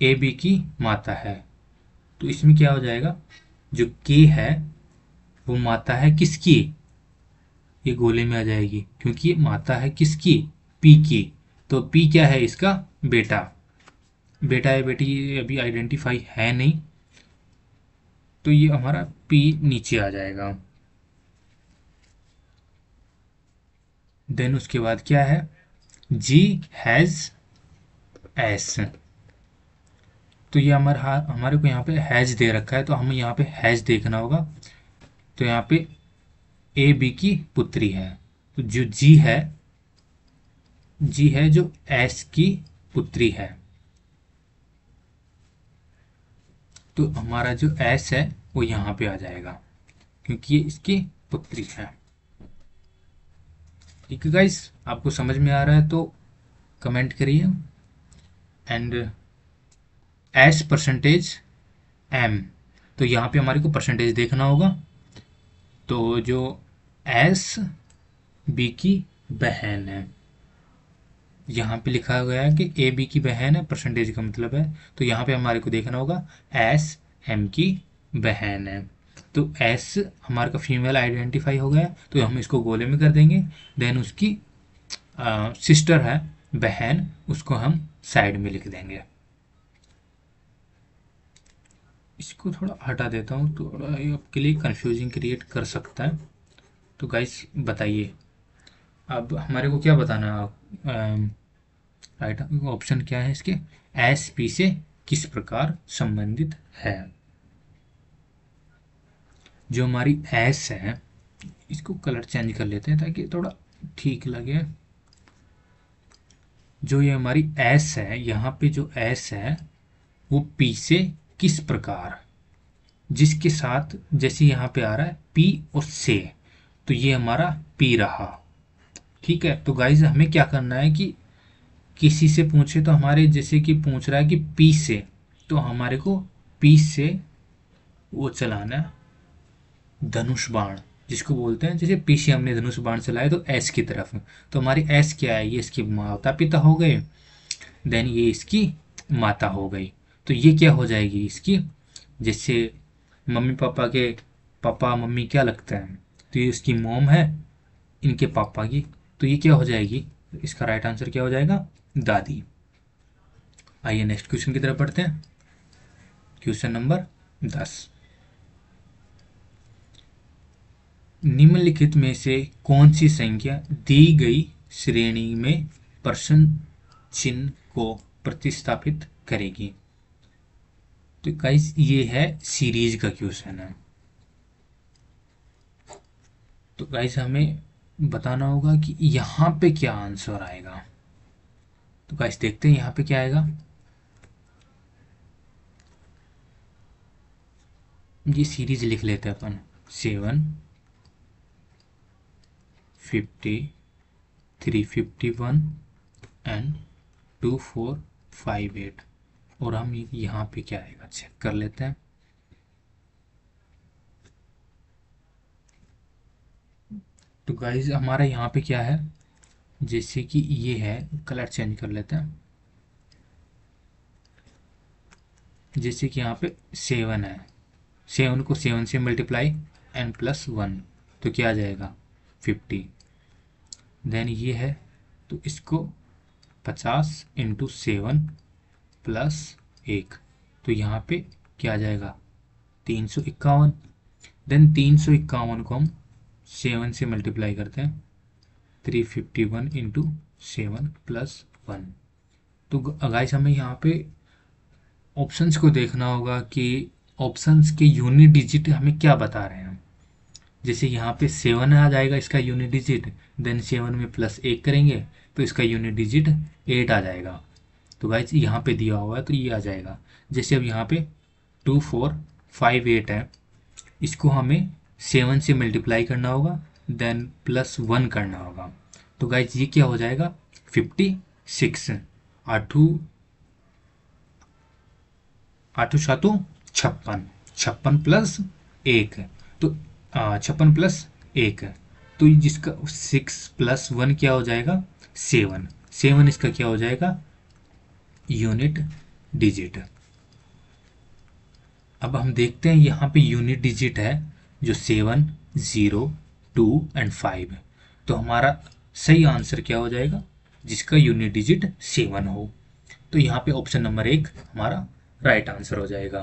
ए बी की माता है। तो इसमें क्या हो जाएगा, जो के है वो माता है किसकी, ये गोले में आ जाएगी, क्योंकि ये माता है किसकी, पी की। तो पी क्या है, इसका बेटा। बेटा या बेटी ये अभी आइडेंटिफाई है नहीं, तो ये हमारा पी नीचे आ जाएगा। देन उसके बाद क्या है, जी हैज एस। तो ये हमारे को यहाँ पे हैज दे रखा है, तो हमें यहाँ पे हैज देखना होगा। तो यहाँ पे ए बी की पुत्री है, तो जो जी है, जी है जो एस की पुत्री है, तो हमारा जो एस है वो यहाँ पे आ जाएगा, क्योंकि ये इसकी पुत्री है। ठीक है गाइस, आपको समझ में आ रहा है तो कमेंट करिए। एंड एस परसेंटेज एम, तो यहाँ पे हमारे को परसेंटेज देखना होगा। तो जो एस बी की बहन है, यहाँ पे लिखा गया है कि ए बी की बहन है, परसेंटेज का मतलब है, तो यहाँ पे हमारे को देखना होगा एस एम की बहन है। तो एस हमारे का फीमेल आइडेंटिफाई हो गया, तो हम इसको गोले में कर देंगे। देन उसकी सिस्टर है, बहन, उसको हम साइड में लिख देंगे। इसको थोड़ा हटा देता हूँ, थोड़ा ये आपके लिए कंफ्यूजिंग क्रिएट कर सकता है। तो गाइस बताइए, अब हमारे को क्या बताना है, राइट ऑप्शन क्या है इसके, एस पी से किस प्रकार संबंधित है। जो हमारी एस है, इसको कलर चेंज कर लेते हैं ताकि थोड़ा ठीक लगे। जो ये हमारी एस है, यहाँ पे जो एस है वो पी से किस प्रकार, जिसके साथ, जैसे यहाँ पे आ रहा है पी और से, तो ये हमारा पी रहा। ठीक है, तो गाइज हमें क्या करना है कि किसी से पूछे तो हमारे, जैसे कि पूछ रहा है कि पी से, तो हमारे को पी से वो चलाना है धनुष बाण, जिसको बोलते हैं, जैसे पी से हमने धनुष बाण चलाया तो एस की तरफ, तो हमारी एस क्या है, ये इसकी माता पिता हो गए, देन ये इसकी माता हो गई। तो ये क्या हो जाएगी इसकी, जैसे मम्मी पापा के पापा मम्मी क्या लगता है, तो ये उसकी मोम है इनके पापा की, तो ये क्या हो जाएगी, इसका राइट आंसर क्या हो जाएगा, दादी। आइए नेक्स्ट क्वेश्चन की तरफ बढ़ते हैं, क्वेश्चन नंबर 10। निम्नलिखित में से कौन सी संख्या दी गई श्रेणी में प्रश्न चिन्ह को प्रतिस्थापित करेगी। तो गाइस ये है सीरीज का क्वेश्चन है, तो गाइस हमें बताना होगा कि यहाँ पे क्या आंसर आएगा। तो गाइस देखते हैं यहाँ पे क्या आएगा। ये सीरीज लिख लेते हैं अपन, 7 50 351 एंड 2458, और हम यहाँ पे क्या आएगा चेक कर लेते हैं। तो गाइज हमारा यहाँ पे क्या है, जैसे कि ये है, कलर चेंज कर लेते हैं, जैसे कि यहाँ पे 7 है, 7 को 7 से मल्टीप्लाई एन प्लस 1, तो क्या आ जाएगा 50। देन ये है, तो इसको 50 इंटू 7 प्लस 1, तो यहाँ पे क्या आ जाएगा 351। देन 351 को हम 7 से मल्टीप्लाई करते हैं, 351 इंटू 7+1। तो गाइस हमें यहाँ पे ऑप्शंस को देखना होगा कि ऑप्शंस के यूनिट डिजिट हमें क्या बता रहे हैं। जैसे यहाँ पे 7 आ जाएगा इसका यूनिट डिजिट, देन 7 में +1 करेंगे तो इसका यूनिट डिजिट 8 आ जाएगा। तो गाइस यहाँ पे दिया हुआ है तो ये आ जाएगा। जैसे अब यहाँ पे 2458 है, इसको हमें 7 से मल्टीप्लाई करना होगा, देन +1 करना होगा। तो गाइस ये क्या हो जाएगा, 56। आठू आठू सातू 56, 56+1, तो 56+1, तो जिसका 6+1 क्या हो जाएगा, 7। 7 इसका क्या हो जाएगा, यूनिट डिजिट। अब हम देखते हैं यहाँ पे यूनिट डिजिट है जो 7, 0, 2 एंड 5 है। तो हमारा सही आंसर क्या हो जाएगा, जिसका यूनिट डिजिट 7 हो। तो यहाँ पे ऑप्शन नंबर 1 हमारा राइट आंसर हो जाएगा।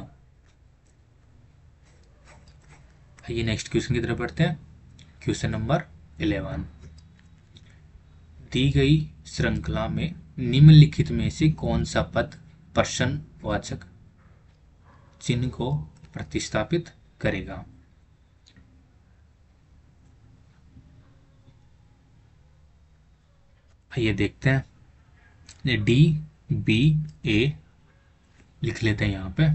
आइए नेक्स्ट क्वेश्चन की तरफ बढ़ते हैं। क्वेश्चन नंबर 11, दी गई श्रृंखला में निम्नलिखित में से कौन सा पद प्रश्नवाचक चिन्ह को प्रतिस्थापित करेगा। आइए देखते हैं। डी बी ए लिख लेते हैं यहाँ पे,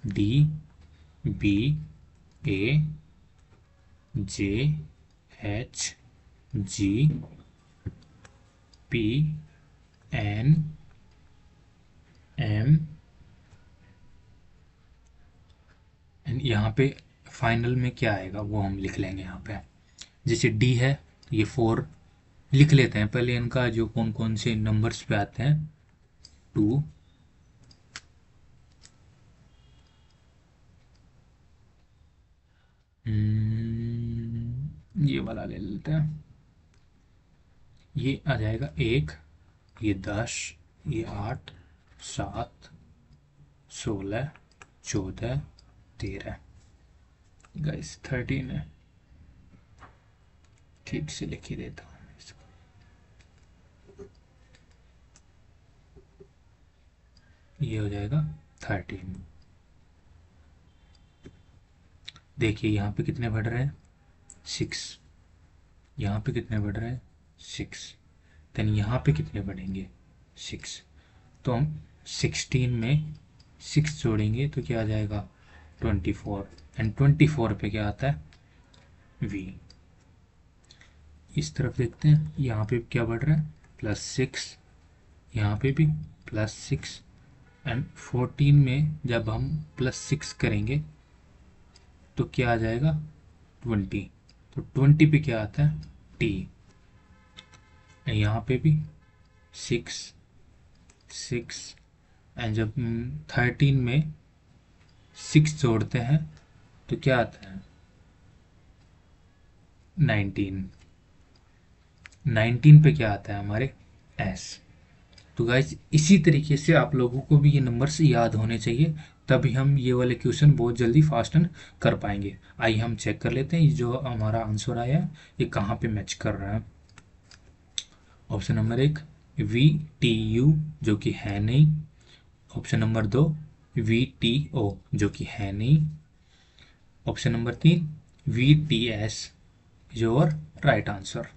D B A J H G P N M and यहाँ पे फाइनल में क्या आएगा वो हम लिख लेंगे यहाँ पे। जैसे डी है तो ये 4 लिख लेते हैं पहले, इनका जो कौन कौन से नंबर्स पे आते हैं, 2, ये वाला ले लेते हैं, ये आ जाएगा 1, ये 10, ये 8, 7, 16, 14, 13, गाइस 13 है, ठीक से लिख ही देता हूँ इसको। ये हो जाएगा 13। देखिए यहाँ पे कितने बढ़ रहे हैं, 6, यहाँ पे कितने बढ़ रहे हैं, 6, देन यहाँ पे कितने बढ़ेंगे, 6। तो हम 16 में 6 जोड़ेंगे तो क्या आ जाएगा, 24, एंड 24 पे क्या आता है, v। इस तरफ देखते हैं, यहाँ पे क्या बढ़ रहा है, +6, यहाँ पे भी +6, एंड 14 में जब हम +6 करेंगे तो क्या आ जाएगा, 20। तो 20 पे क्या आता है, t। यहाँ पे भी 6, 6, एंड जब 13 में 6 जोड़ते हैं तो क्या आता है, 19। 19 पे क्या आता है हमारे, s। तो गाइज इसी तरीके से आप लोगों को भी ये नंबर्स याद होने चाहिए, तभी हम ये वाले क्वेश्चन बहुत जल्दी फास्ट कर पाएंगे। आइए हम चेक कर लेते हैं ये जो हमारा आंसर आया है ये कहाँ पे मैच कर रहा है। ऑप्शन नंबर 1 VTU जो कि है नहीं, ऑप्शन नंबर 2 VTO जो कि है नहीं, ऑप्शन नंबर 3 VTS जो और राइट आंसर।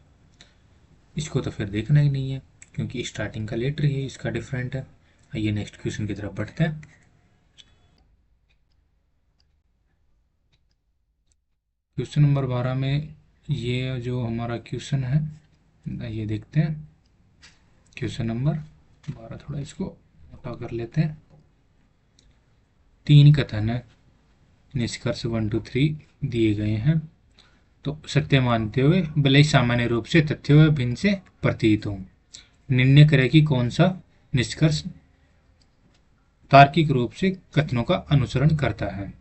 इसको तो फिर देखना ही नहीं है क्योंकि स्टार्टिंग का लेटर ही इसका डिफरेंट है। आइए नेक्स्ट क्वेश्चन की तरफ बढ़ते हैं। क्वेश्चन नंबर 12 में ये जो हमारा क्वेश्चन है ये देखते हैं। क्वेश्चन नंबर 12, थोड़ा इसको मोटा कर लेते हैं। 3 कथन है, निष्कर्ष 1 2 3 दिए गए हैं। तो सत्य मानते हुए भले ही सामान्य रूप से तथ्यों या भिन्न से प्रतीत हो, निर्णय करें कि कौन सा निष्कर्ष तार्किक रूप से कथनों का अनुसरण करता है।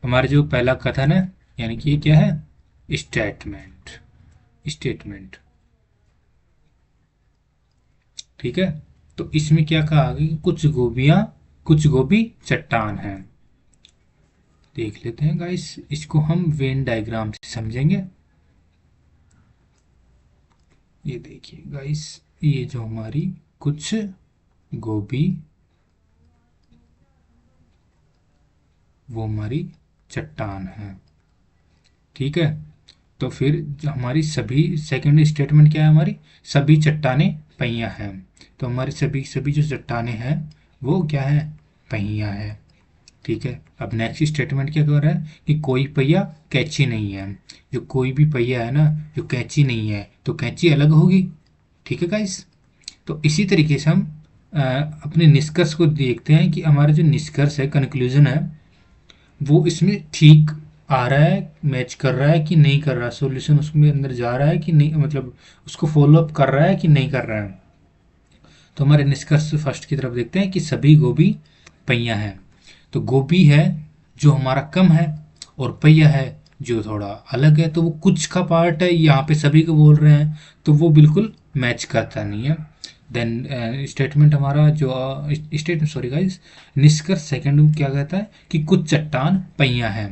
हमारे जो पहला कथन है यानी कि ये क्या है, स्टेटमेंट। स्टेटमेंट ठीक है। तो इसमें क्या कहा कि कुछ गोभी चट्टान है। देख लेते हैं गाइस, इसको हम वेन डायग्राम से समझेंगे। ये देखिए गाइस, ये जो हमारी कुछ गोभी, वो हमारी चट्टान है, ठीक है। तो फिर जो हमारी सभी सेकंड स्टेटमेंट क्या है, हमारी सभी चट्टानें पहिया हैं। तो हमारी सभी सभी जो चट्टानें हैं वो क्या है, पहिया है, ठीक है। अब नेक्स्ट स्टेटमेंट क्या कह रहा है कि कोई पहिया कैंची नहीं है। जो कोई भी पहिया है ना, जो कैंची नहीं है, तो कैंची अलग होगी, ठीक है गाइस। तो इसी तरीके से हम अपने निष्कर्ष को देखते हैं कि हमारा जो निष्कर्ष है, कंक्लूजन है, वो इसमें ठीक आ रहा है, मैच कर रहा है कि नहीं कर रहा, सॉल्यूशन उसमें अंदर जा रहा है कि नहीं, मतलब उसको फॉलो अप कर रहा है कि नहीं कर रहा है। तो हमारे निष्कर्ष फर्स्ट की तरफ देखते हैं कि सभी गोभी पहिया है। तो गोभी है जो हमारा कम है, और पहिया है जो थोड़ा अलग है, तो वो कुछ का पार्ट है, यहाँ पे सभी को बोल रहे हैं, तो वो बिल्कुल मैच करता नहीं है। देन स्टेटमेंट हमारा जो स्टेटमेंट, सॉरी गाइस, निष्कर्ष सेकंड क्या कहता है कि कुछ चट्टान पहिया है।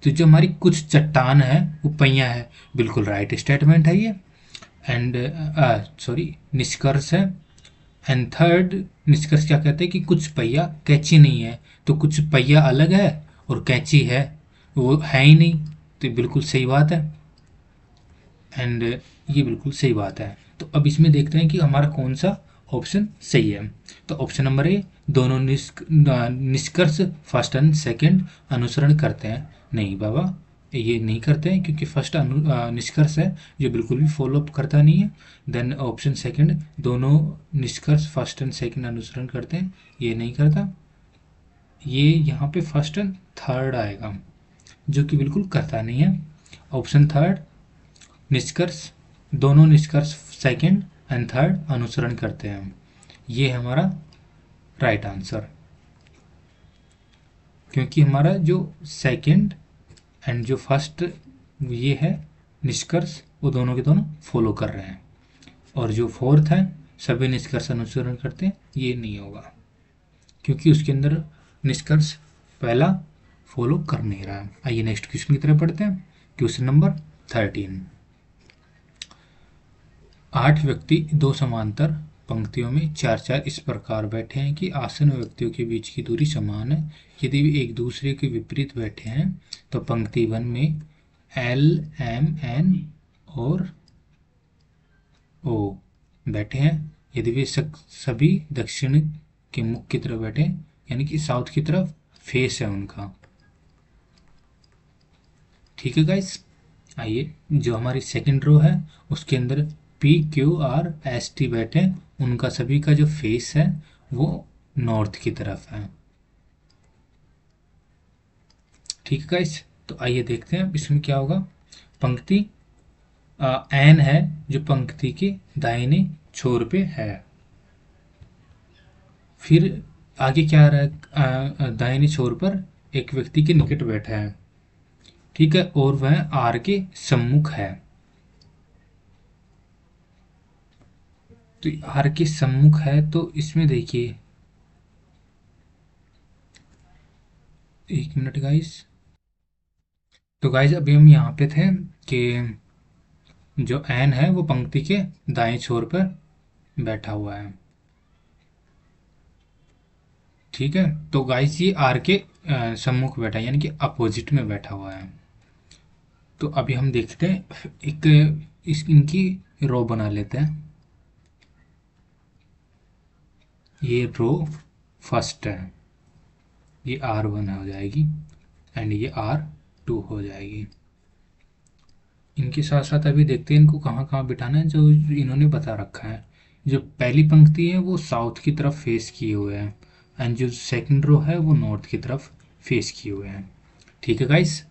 तो जो हमारी कुछ चट्टान है वो पहिया है, बिल्कुल राइट स्टेटमेंट है ये। एंड सॉरी, निष्कर्ष है। एंड थर्ड निष्कर्ष क्या कहते हैं कि कुछ पहिया कैंची नहीं है। तो कुछ पहिया अलग है और कैंची है वो है ही नहीं, तो बिल्कुल सही बात है। एंड ये बिल्कुल सही बात है। तो अब इसमें देखते हैं कि हमारा कौन सा ऑप्शन सही है। तो ऑप्शन नंबर ए, दोनों निष्कर्ष फर्स्ट एंड सेकंड अनुसरण करते हैं। नहीं बाबा, ये नहीं करते हैं, क्योंकि फर्स्ट निष्कर्ष है जो बिल्कुल भी फॉलो अप करता नहीं है। देन ऑप्शन सेकंड, दोनों निष्कर्ष फर्स्ट एंड सेकंड अनुसरण करते हैं, ये नहीं करता। ये यहाँ पे फर्स्ट एंड थर्ड आएगा, जो कि बिल्कुल करता नहीं है। ऑप्शन थर्ड, निष्कर्ष, दोनों निष्कर्ष सेकंड एंड थर्ड अनुसरण करते हैं, ये हमारा राइट आंसर। क्योंकि हमारा जो सेकंड एंड जो फर्स्ट ये है निष्कर्ष, वो दोनों के दोनों फॉलो कर रहे हैं। और जो फोर्थ है, सभी निष्कर्ष अनुसरण करते हैं, ये नहीं होगा, क्योंकि उसके अंदर निष्कर्ष पहला फॉलो कर नहीं रहा है। आइए नेक्स्ट क्वेश्चन की तरफ पढ़ते हैं। Question number 13। 8 व्यक्ति दो समांतर पंक्तियों में चार चार इस प्रकार बैठे हैं कि आसन व्यक्तियों के बीच की दूरी समान है। यदि वे एक दूसरे के विपरीत बैठे हैं तो पंक्ति 1 में एल, एम, एन और ओ बैठे हैं। यदि वे सभी दक्षिण के मुख की तरफ बैठे, यानी कि साउथ की तरफ फेस है उनका, ठीक है गाइस। आइए, जो हमारी सेकंड रो है उसके अंदर P, Q, R, S, T बैठे, उनका सभी का जो फेस है वो नॉर्थ की तरफ है, ठीक है गाइस। तो आइए देखते हैं इसमें क्या होगा। पंक्ति एन है जो पंक्ति के दाहिने छोर पे है। फिर आगे क्या आ रहा है, दाहिने छोर पर एक व्यक्ति के निकट बैठा है, ठीक है, और वह आर के सम्मुख है। तो आर के सम्मुख है, तो इसमें देखिए, एक मिनट गाइस। तो गाइस अभी हम यहाँ पे थे कि जो एन है वो पंक्ति के दाएं छोर पर बैठा हुआ है, ठीक है। तो गाइस ये आर के सम्मुख बैठा है, यानी कि अपोजिट में बैठा हुआ है। तो अभी हम देखते हैं एक इनकी रो बना लेते हैं। ये रो फर्स्ट है, ये R1 हो जाएगी एंड ये R2 हो जाएगी। इनके साथ साथ अभी देखते हैं इनको कहाँ कहाँ बिठाना है, जो इन्होंने बता रखा है। जो पहली पंक्ति है वो साउथ की तरफ फेस किए हुए हैं, एंड जो सेकंड रो है वो नॉर्थ की तरफ फेस किए हुए हैं, ठीक है गाइस।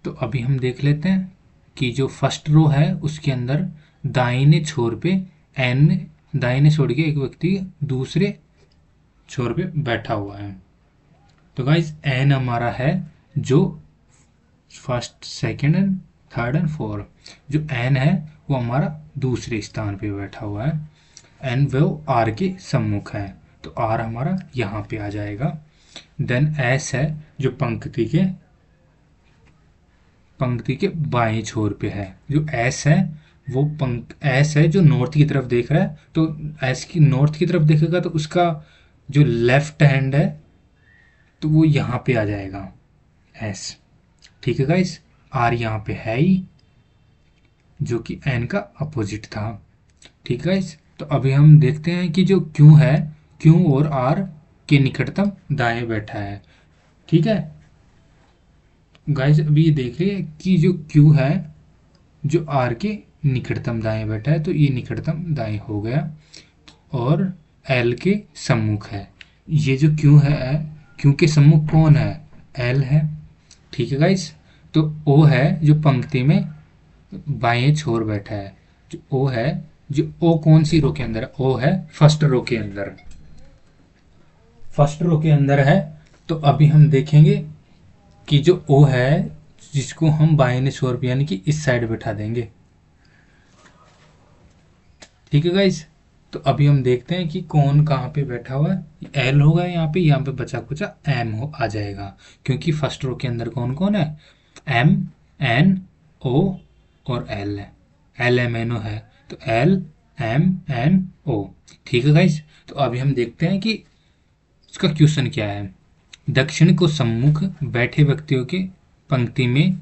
तो अभी हम देख लेते हैं कि जो फर्स्ट रो है उसके अंदर दाहिने छोर पे एन, दाहिने छोड़ के एक व्यक्ति दूसरे छोर पे बैठा हुआ है। तो गाइस एन हमारा है जो first, second and third and fourth, जो एन है वो हमारा दूसरे स्थान पे बैठा हुआ है, एंड वो आर के सम्मुख है, तो आर हमारा यहाँ पे आ जाएगा। देन एस है जो पंक्ति के पंक्ति के बाएं छोर पे है। जो एस है वो एस है जो नॉर्थ की तरफ देख रहा है, तो एस की नॉर्थ की तरफ देखेगा तो उसका जो लेफ्ट हैंड है तो वो यहाँ पे आ जाएगा एस। ठीक है गाइस, आर यहाँ पे है ही जो कि एन का अपोजिट था। ठीक है गाइस, तो अभी हम देखते हैं कि जो क्यू है, क्यू और आर के निकटतम दाएं बैठा है। ठीक है गाइस, अभी ये देख रहे हैं कि जो क्यू है जो आर के निकटतम दाएं बैठा है, तो ये निकटतम दाएं हो गया और एल के सम्मुख है। ये जो क्यू है, क्यू के सम्मुख कौन है, एल है। ठीक है गाइस, तो ओ है जो पंक्ति में बाएं छोर बैठा है। जो ओ है, जो ओ कौन सी रो के अंदर है, ओ है फर्स्ट रो के अंदर, फर्स्ट रो के अंदर है। तो अभी हम देखेंगे कि जो ओ है जिसको हम बाएं छोर पे यानी कि इस साइड बैठा देंगे। ठीक है गाइस, तो अभी हम देखते हैं कि कौन कहाँ पे बैठा हुआ है। एल होगा यहाँ पे बचा कुचा एम हो आ जाएगा, क्योंकि फर्स्ट रो के अंदर कौन कौन है, एम, एन, ओ और एल है। एल एम एन ओ है, तो एल एम एन ओ। ठीक है गाइस, तो अभी हम देखते हैं कि इसका क्वेश्चन क्या है। दक्षिण को सम्मुख बैठे व्यक्तियों के पंक्ति में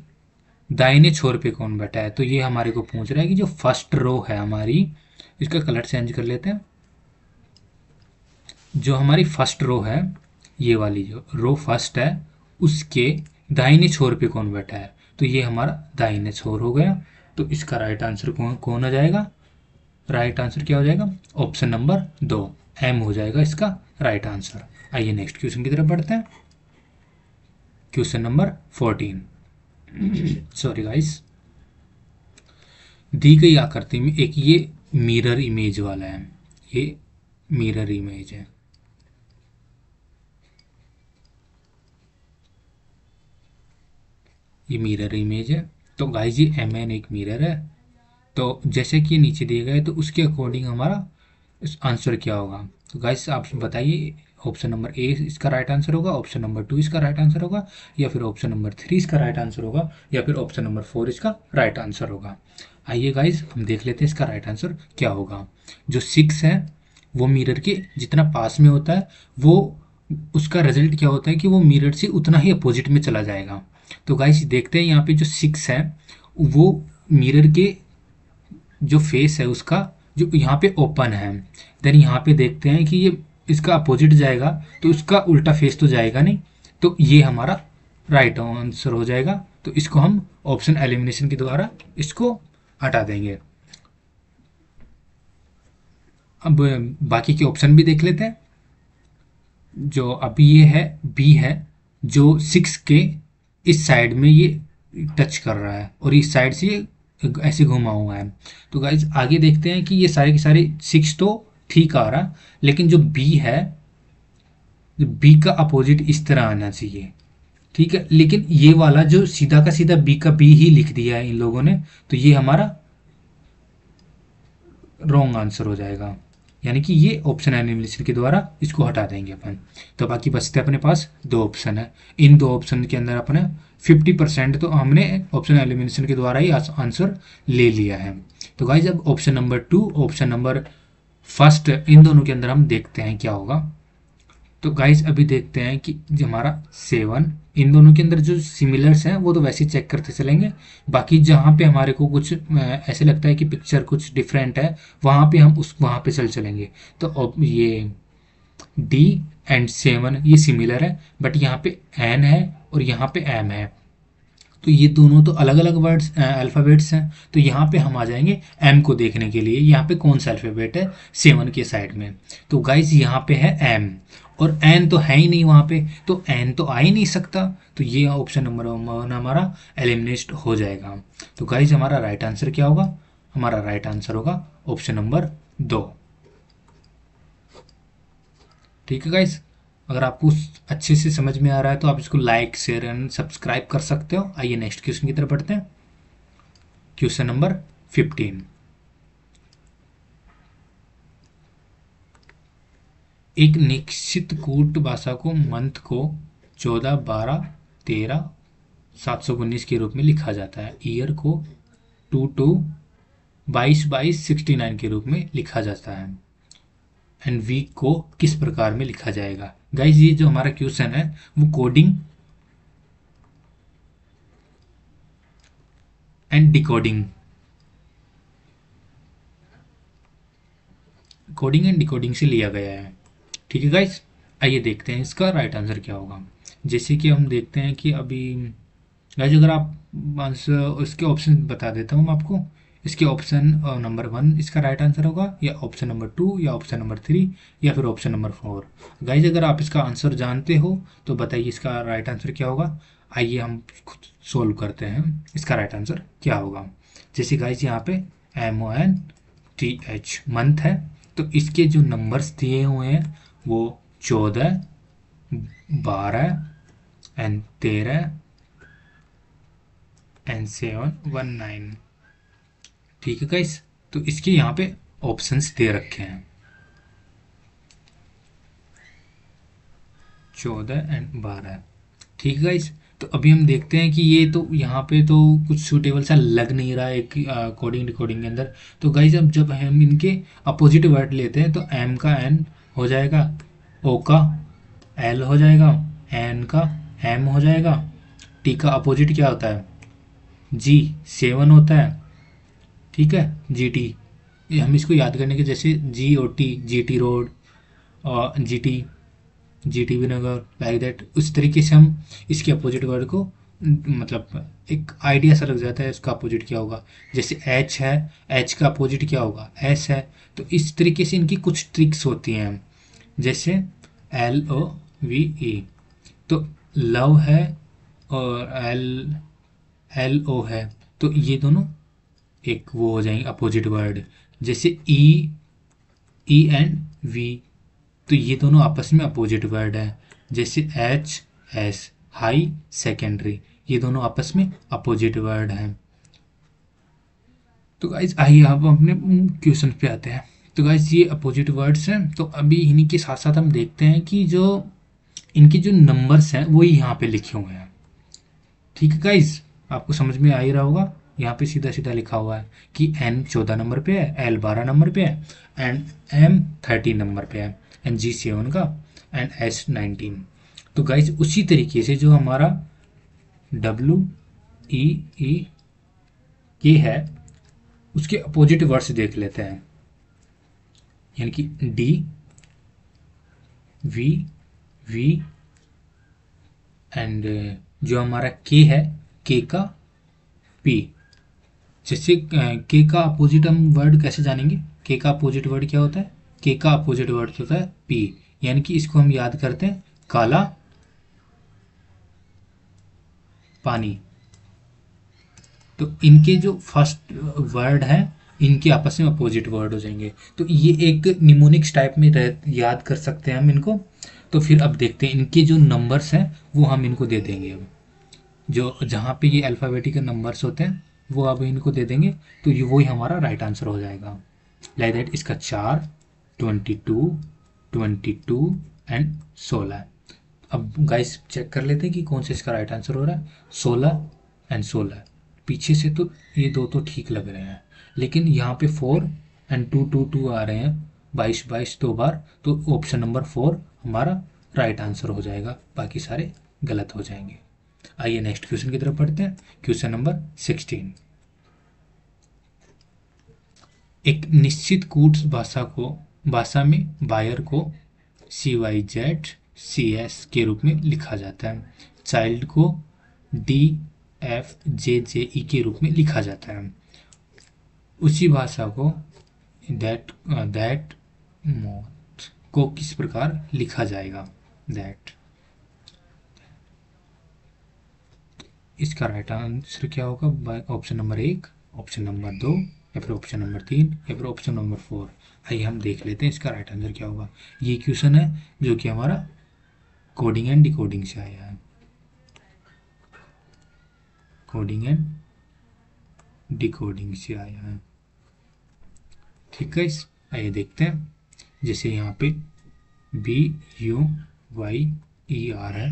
दाहिने छोर पे कौन बैठा है, तो ये हमारे को पूछ रहा है कि जो फर्स्ट रो है हमारी, इसका कलर चेंज कर लेते हैं। जो हमारी फर्स्ट रो है, ये वाली जो रो फर्स्ट है, उसके दाहिने छोर पे कौन बैठा है, तो ये हमारा दाहिने छोर हो गया। तो इसका राइट आंसर कौन कौन हो जाएगा, राइट आंसर क्या हो जाएगा, ऑप्शन नंबर 2 एम हो जाएगा इसका राइट आंसर। आइए नेक्स्ट क्वेश्चन की तरफ बढ़ते हैं। क्वेश्चन नंबर 14 सॉरी गाइस, दी गई आकृति में एक ये मिरर इमेज वाला है, ये मिरर इमेज है। ये मिरर इमेज है, तो गाइस ये एम एन एक मिरर है। तो जैसे कि ये नीचे दिए गए तो उसके अकॉर्डिंग हमारा इस आंसर क्या होगा। तो गाइस आप बताइए, ऑप्शन नंबर ए इसका राइट आंसर होगा, ऑप्शन नंबर 2 इसका राइट आंसर होगा, या फिर ऑप्शन नंबर 3 इसका राइट आंसर होगा, या फिर ऑप्शन नंबर 4 इसका राइट आंसर होगा। आइए गाइस हम देख लेते हैं इसका राइट आंसर क्या होगा। जो 6 है वो मिरर के जितना पास में होता है, वो उसका रिजल्ट क्या होता है कि वो मिरर से उतना ही अपोजिट में चला जाएगा। तो गाइस देखते हैं यहाँ पे जो 6 है वो मिरर के जो फेस है उसका जो यहाँ पे ओपन है, देन यहाँ पे देखते हैं कि ये इसका अपोजिट जाएगा तो उसका उल्टा फेस तो जाएगा नहीं, तो ये हमारा राइट आंसर हो जाएगा। तो इसको हम ऑप्शन एलिमिनेशन के द्वारा इसको हटा देंगे। अब बाकी के ऑप्शन भी देख लेते हैं। जो अभी ये है बी है, जो 6 के इस साइड में ये टच कर रहा है और इस साइड से ये ऐसे घुमा हुआ है। तो गाइज आगे देखते हैं कि ये सारे के सारे 6 तो ठीक आ रहा, लेकिन जो बी है, जो बी का अपोजिट इस तरह आना चाहिए। ठीक है, लेकिन ये वाला जो सीधा का सीधा बी का बी ही लिख दिया है इन लोगों ने, तो ये हमारा रॉन्ग आंसर हो जाएगा, यानी कि ये ऑप्शन एलिमिनेशन के द्वारा इसको हटा देंगे अपन। तो बाकी बचते अपने पास 2 ऑप्शन है, इन 2 ऑप्शन के अंदर अपने 50% तो हमने ऑप्शन एलिमिनेशन के द्वारा ही आंसर ले लिया है। तो गाइज अब option number 2 option number first in दोनों के अंदर हम देखते हैं क्या होगा। तो गाइज अभी देखते हैं कि जो हमारा 7 इन दोनों के अंदर जो सिमिलर्स हैं वो तो वैसे ही चेक करते चलेंगे, बाकी जहाँ पे हमारे को कुछ ऐसे लगता है कि पिक्चर कुछ डिफरेंट है वहाँ पे हम उस वहाँ पे चलेंगे। तो अब ये डी एंड 7 ये सिमिलर है, बट यहाँ पे एन है और यहाँ पे एम है, तो ये दोनों तो अलग अलग वर्ड्स अल्फ़ाबेट्स हैं। तो यहाँ पे हम आ जाएंगे एम को देखने के लिए, यहाँ पे कौन सा अल्फ़ाबेट है 7 के साइड में। तो गाइज यहाँ पे है एम और एन तो है ही नहीं वहाँ पे, तो एन तो आ ही नहीं सकता, तो ये ऑप्शन नंबर 1 हमारा एलिमिनेट हो जाएगा। तो गाइज हमारा राइट आंसर क्या होगा, हमारा राइट आंसर होगा ऑप्शन नंबर 2। ठीक है गाइज, अगर आपको अच्छे से समझ में आ रहा है तो आप इसको लाइक शेयर एंड सब्सक्राइब कर सकते हो। आइए नेक्स्ट क्वेश्चन की तरफ बढ़ते हैं। क्वेश्चन नंबर 15, एक निश्चित कूट भाषा को मंथ को 14, 12, 13 719 के रूप में लिखा जाता है। ईयर को 22/22/69 के रूप में लिखा जाता है। एंड वीक को किस प्रकार में लिखा जाएगा। गाइज ये जो हमारा क्वेश्चन है वो कोडिंग एंड डिकोडिंग से लिया गया है। ठीक है गाइज, आइए देखते हैं इसका राइट आंसर क्या होगा। जैसे कि हम देखते हैं कि अभी गाइज अगर आप आंसर इसके ऑप्शन बता देता हूँ मैं आपको। इसके ऑप्शन नंबर 1 इसका राइट आंसर होगा, या ऑप्शन नंबर 2, या ऑप्शन नंबर 3, या फिर ऑप्शन नंबर 4। गाइज अगर आप इसका आंसर जानते हो तो बताइए इसका राइट आंसर क्या होगा। आइए हम खुद सोल्व करते हैं इसका राइट आंसर क्या होगा। जैसे गाइज यहाँ पे MONTH मंथ है, तो इसके जो नंबर्स दिए हुए हैं वो 14, 12 एंड 13 एंड 719। ठीक है गाइस, तो इसके यहाँ पे ऑप्शंस दे रखे हैं 14 एंड 12। ठीक है गाइस, तो अभी हम देखते हैं कि ये तो यहाँ पे तो कुछ सूटेबल सा लग नहीं रहा है एक कोडिंग डिकोडिंग के अंदर। तो गाइस अब जब हम इनके अपोजिट वर्ड लेते हैं तो एम का एन हो जाएगा, ओ का एल हो जाएगा, एन का एम हो जाएगा, टी का अपोजिट क्या होता है, जी 7 होता है। ठीक है, जी टी, हम इसको याद करने के जैसे G O T, G T road, और जी टी भी नगर, लाइक दैट। उस तरीके से हम इसके अपोजिट वर्ड को मतलब एक आइडिया सा लग जाता है इसका अपोजिट क्या होगा। जैसे एच है, एच का अपोजिट क्या होगा, एस है। तो इस तरीके से इनकी कुछ ट्रिक्स होती हैं। जैसे LOVE, तो लव है, और LO है, तो ये दोनों एक वो हो जाएंगे अपोजिट वर्ड। जैसे ENV, तो ये दोनों आपस में अपोजिट वर्ड है। जैसे HS हाई सेकेंडरी, ये दोनों आपस में अपोजिट वर्ड हैं। तो गाइज आइए अब अपने क्वेश्चन पे आते हैं। तो गाइज ये अपोजिट वर्ड्स हैं, तो अभी इन्हीं के साथ साथ हम देखते हैं कि जो इनके जो नंबर्स हैं वो यहाँ पे लिखे हुए हैं। ठीक है गाइज, आपको समझ में आ ही रहा होगा। यहाँ पे सीधा सीधा लिखा हुआ है कि N 14 नंबर पे है, L 12 नंबर पे है, एंड M 13 नंबर पे है, एंड G 7 का, एंड S 19। तो गाइज उसी तरीके से जो हमारा WEEK है उसके अपोजिट वर्ड्स देख लेते हैं। यानी कि DVV, एंड जो हमारा K है, K का P। जैसे K का अपोजिट हम वर्ड कैसे जानेंगे, K का अपोजिट वर्ड क्या होता है, K का अपोजिट वर्ड होता है P। यानी कि इसको हम याद करते हैं काला पानी। तो इनके जो फर्स्ट वर्ड है इनके आपस में अपोजिट वर्ड हो जाएंगे। तो ये एक निमोनिक्स टाइप में याद कर सकते हैं हम इनको। तो फिर अब देखते हैं इनके जो नंबर्स हैं वो हम इनको दे देंगे। अब जो जहाँ पे ये अल्फ़ाबेटिकल नंबर्स होते हैं वो अब इनको दे देंगे, तो ये वही हमारा राइट आंसर हो जाएगा। लाइक दैट इसका 4, 22, 22 एंड 16। अब गाइस चेक कर लेते हैं कि कौन सा इसका राइट आंसर हो रहा है। 16 एंड 16, पीछे से तो ये दो तो ठीक लग रहे हैं, लेकिन यहाँ पे 4 एंड 2 2 2 आ रहे हैं, 22 22 दो बार। तो ऑप्शन नंबर 4 हमारा राइट आंसर हो जाएगा, बाकी सारे गलत हो जाएंगे। आइए नेक्स्ट क्वेश्चन की तरफ बढ़ते हैं। Question number 16। एक निश्चित कूट्स भाषा में बायर को CYZ CS के रूप में लिखा जाता है। चाइल्ड को DFJJE के रूप में लिखा जाता है। उसी भाषा को दैट मोथ को किस प्रकार लिखा जाएगा। दैट, इसका राइट आंसर क्या होगा। ऑप्शन नंबर 1, ऑप्शन नंबर 2, या फिर ऑप्शन नंबर 3, या फिर ऑप्शन नंबर 4। आइए हम देख लेते हैं इसका राइट आंसर क्या होगा। ये क्वेश्चन है जो कि हमारा कोडिंग एंड डिकोडिंग से आया है। कोडिंग एंड डिकोडिंग से आया है। ठीक है, इस आइए देखते हैं। जैसे यहाँ पे BUYER है।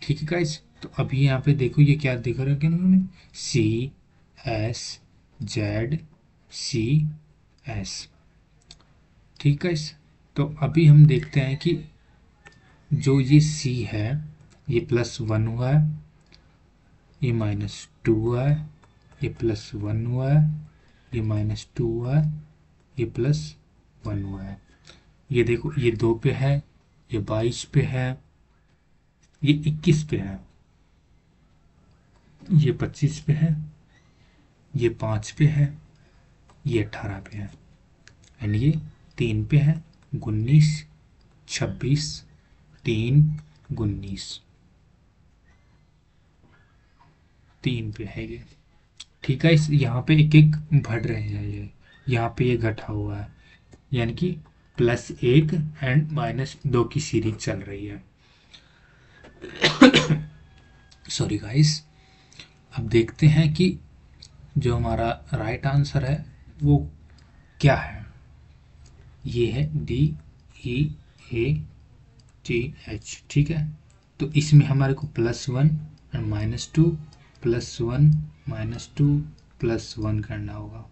ठीक है गाइस, तो अभी यहाँ पे देखो ये क्या दिख रहा है कि उन्होंने CSZCS। ठीक है इस, तो अभी हम देखते हैं कि जो ये C है ये +1 हुआ है, ये -2 हुआ है, ये +1 हुआ है, ये -2 हुआ है, ये +1 हुआ है। ये देखो ये 2 पे है, ये 22 पे है, ये 21 पे है, ये 25 पे है, ये 5 पे है, ये 18 पे है, एंड ये 3 पे है, 19, 26, 3, 19, 3 पे है ये। ठीक है, इस यहाँ पे एक एक बढ़ रहे हैं, ये यहाँ पे ये घटा हुआ है, यानी कि +1 एंड -2 की सीरीज चल रही है। Sorry guys. अब देखते हैं कि जो हमारा राइट आंसर है वो क्या है। ये है DEATH। ठीक है, तो इसमें हमारे को +1 एंड -2, +1 -2 +1 करना होगा।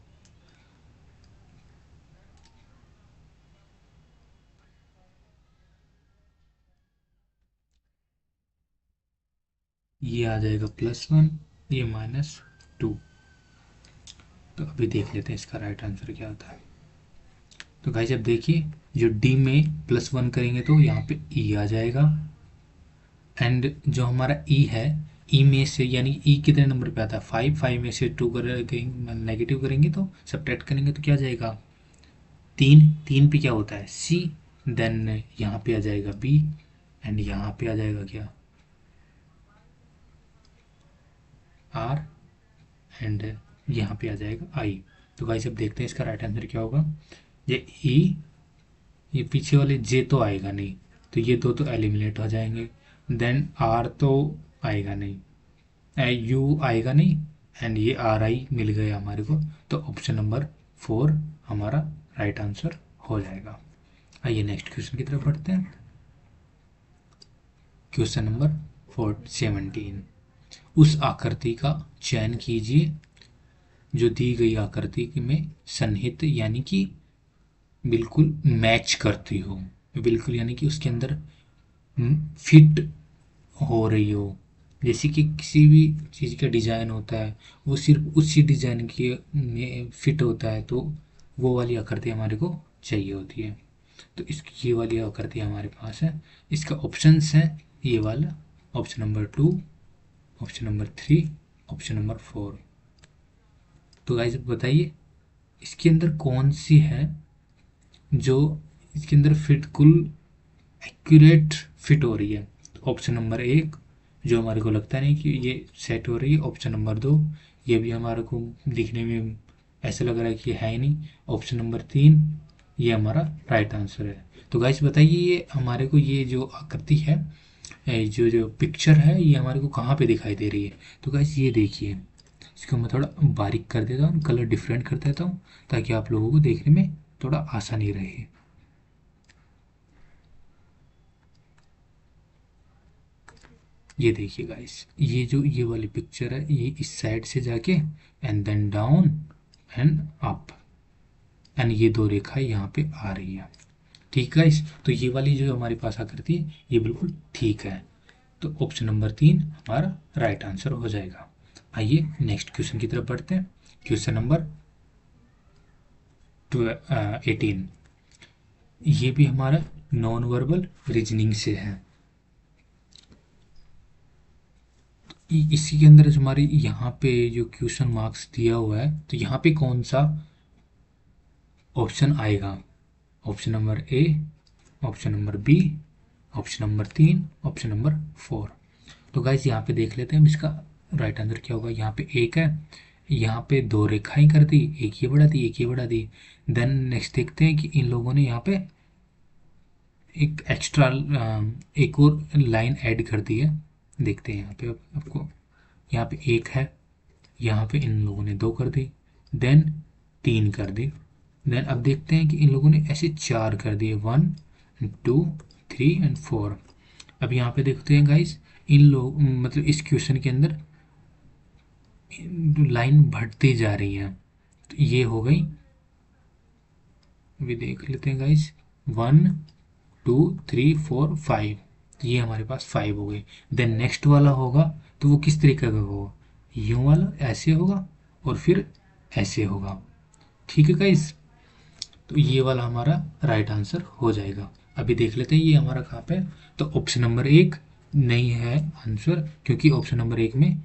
ये आ जाएगा +1, ये -2। तो अभी देख लेते हैं इसका राइट आंसर क्या होता है। तो गाइस अब देखिए, जो डी में +1 करेंगे तो यहाँ पे ई आ जाएगा, एंड जो हमारा ई है, ई में से यानी ई कितने नंबर पे आता है 5, 5 में से 2 करेंगे, नेगेटिव करेंगे तो सब्ट्रैक्ट करेंगे तो क्या जाएगा 3, 3 पे क्या होता है सी, देन यहाँ पे आ जाएगा बी, एंड यहाँ पे आ जाएगा क्या आर, एंड यहाँ पे आ जाएगा आई। तो गाइस अब देखते हैं इसका राइट आंसर क्या होगा। ये ई, ये पीछे वाले जे तो आएगा नहीं, तो ये दो तो एलिमिनेट हो जाएंगे, देन आर तो आएगा नहीं, यू आएगा नहीं, एंड ये आर आई मिल गया हमारे को, तो ऑप्शन नंबर 4 हमारा राइट आंसर हो जाएगा। आइए नेक्स्ट क्वेश्चन की तरफ बढ़ते हैं। क्वेश्चन नंबर 17, उस आकृति का चयन कीजिए जो दी गई आकृति में सन्निहित यानी कि बिल्कुल मैच करती हो, बिल्कुल यानी कि उसके अंदर फिट हो रही हो। जैसे कि किसी भी चीज़ का डिज़ाइन होता है वो सिर्फ उसी डिज़ाइन के में फिट होता है, तो वो वाली आकृति हमारे को चाहिए होती है। तो इसकी ये वाली आकृति हमारे पास है। इसका ऑप्शंस है ये वाला, option number 2, option number 3, option number 4। तो गाइस बताइए इसके अंदर कौन सी है जो इसके अंदर बिल्कुल एक्यूरेट फिट हो रही है। तो ऑप्शन नंबर 1 जो हमारे को लगता नहीं कि ये सेट हो रही है, ऑप्शन नंबर 2 ये भी हमारे को दिखने में ऐसा लग रहा है कि है ही नहीं, ऑप्शन नंबर 3 ये हमारा राइट आंसर है। तो गाइस बताइए ये हमारे को ये जो आकृति है, जो जो पिक्चर है ये हमारे को कहाँ पे दिखाई दे रही है। तो गाइस ये देखिए, इसको मैं थोड़ा बारीक कर देता हूँ, कलर डिफरेंट कर देता हूँ ताकि आप लोगों को देखने में थोड़ा आसानी रहे। ये देखिए गाइस, ये जो ये वाली पिक्चर है ये इस साइड से जाके and then down and up, and ये दो रेखाएं यहाँ पे आ रही है। ठीक है गाइस, तो ये वाली जो हमारे पास आकृति है ये बिल्कुल ठीक है, तो ऑप्शन नंबर 3 हमारा राइट आंसर हो जाएगा। आइए नेक्स्ट क्वेश्चन की तरफ बढ़ते हैं। क्वेश्चन नंबर 18, ये भी हमारा नॉन वर्बल रीजनिंग से है। इसी के अंदर जो हमारी यहाँ पे जो क्वेश्चन मार्क्स दिया हुआ है, तो यहाँ पे कौन सा ऑप्शन आएगा, option number A, option number B, option number 3, option number 4। तो गाइस यहाँ पे देख लेते हैं इसका राइट आंसर क्या होगा। यहाँ पे एक है, यहाँ पे दो रेखाएं कर दी, एक ये बढ़ा दी एक ये बढ़ा दी, देन नेक्स्ट देखते हैं कि इन लोगों ने यहाँ पे एक एक्स्ट्रा एक और लाइन ऐड कर दी है। देखते हैं यहाँ पे आपको, यहाँ पे एक है, यहाँ पे इन लोगों ने 2 कर दी, देन 3 कर दी, देन अब देखते हैं कि इन लोगों ने ऐसे 4 कर दिए, 1 2 3 एंड 4। अब यहाँ पे देखते हैं गाइस, इन लोग मतलब इस क्वेश्चन के अंदर लाइन बढ़ती जा रही है। तो ये हो गई, अभी देख लेते हैं गाइस, 1 2 3 4 5, ये हमारे पास 5 हो गए। देन नेक्स्ट वाला होगा तो वो किस तरीके का होगा, यूं वाला ऐसे होगा और फिर ऐसे होगा। ठीक है गाइस, तो ये वाला हमारा राइट आंसर हो जाएगा। अभी देख लेते हैं ये हमारा कहाँ पे है। तो ऑप्शन नंबर 1 नहीं है आंसर, क्योंकि ऑप्शन नंबर 1 में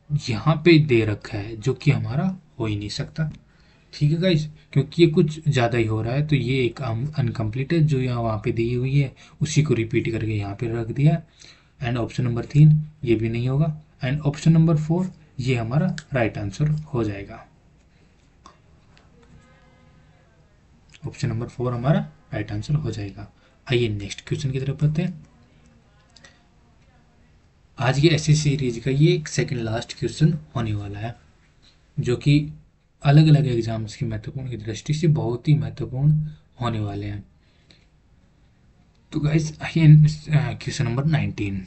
यहाँ पे दे रखा है जो कि हमारा हो ही नहीं सकता। ठीक है गाइस, क्योंकि ये कुछ ज़्यादा ही हो रहा है, तो ये एक अनकम्प्लीट है जो यहाँ वहाँ पे दी हुई है, उसी को रिपीट करके यहाँ पे रख दिया। एंड ऑप्शन नंबर 3 ये भी नहीं होगा। एंड ऑप्शन नंबर 4 ये हमारा राइट आंसर हो जाएगा। ऑप्शन नंबर 4 हमारा राइट आंसर हो जाएगा। आइए नेक्स्ट क्वेश्चन की तरफ बढ़ते हैं। आज की ऐसी सीरीज का ये एक सेकंड लास्ट क्वेश्चन होने वाला है, जो कि अलग अलग एग्जाम्स की महत्वपूर्ण की दृष्टि से बहुत ही महत्वपूर्ण होने वाले हैं। तो गाइस क्वेश्चन नंबर 19,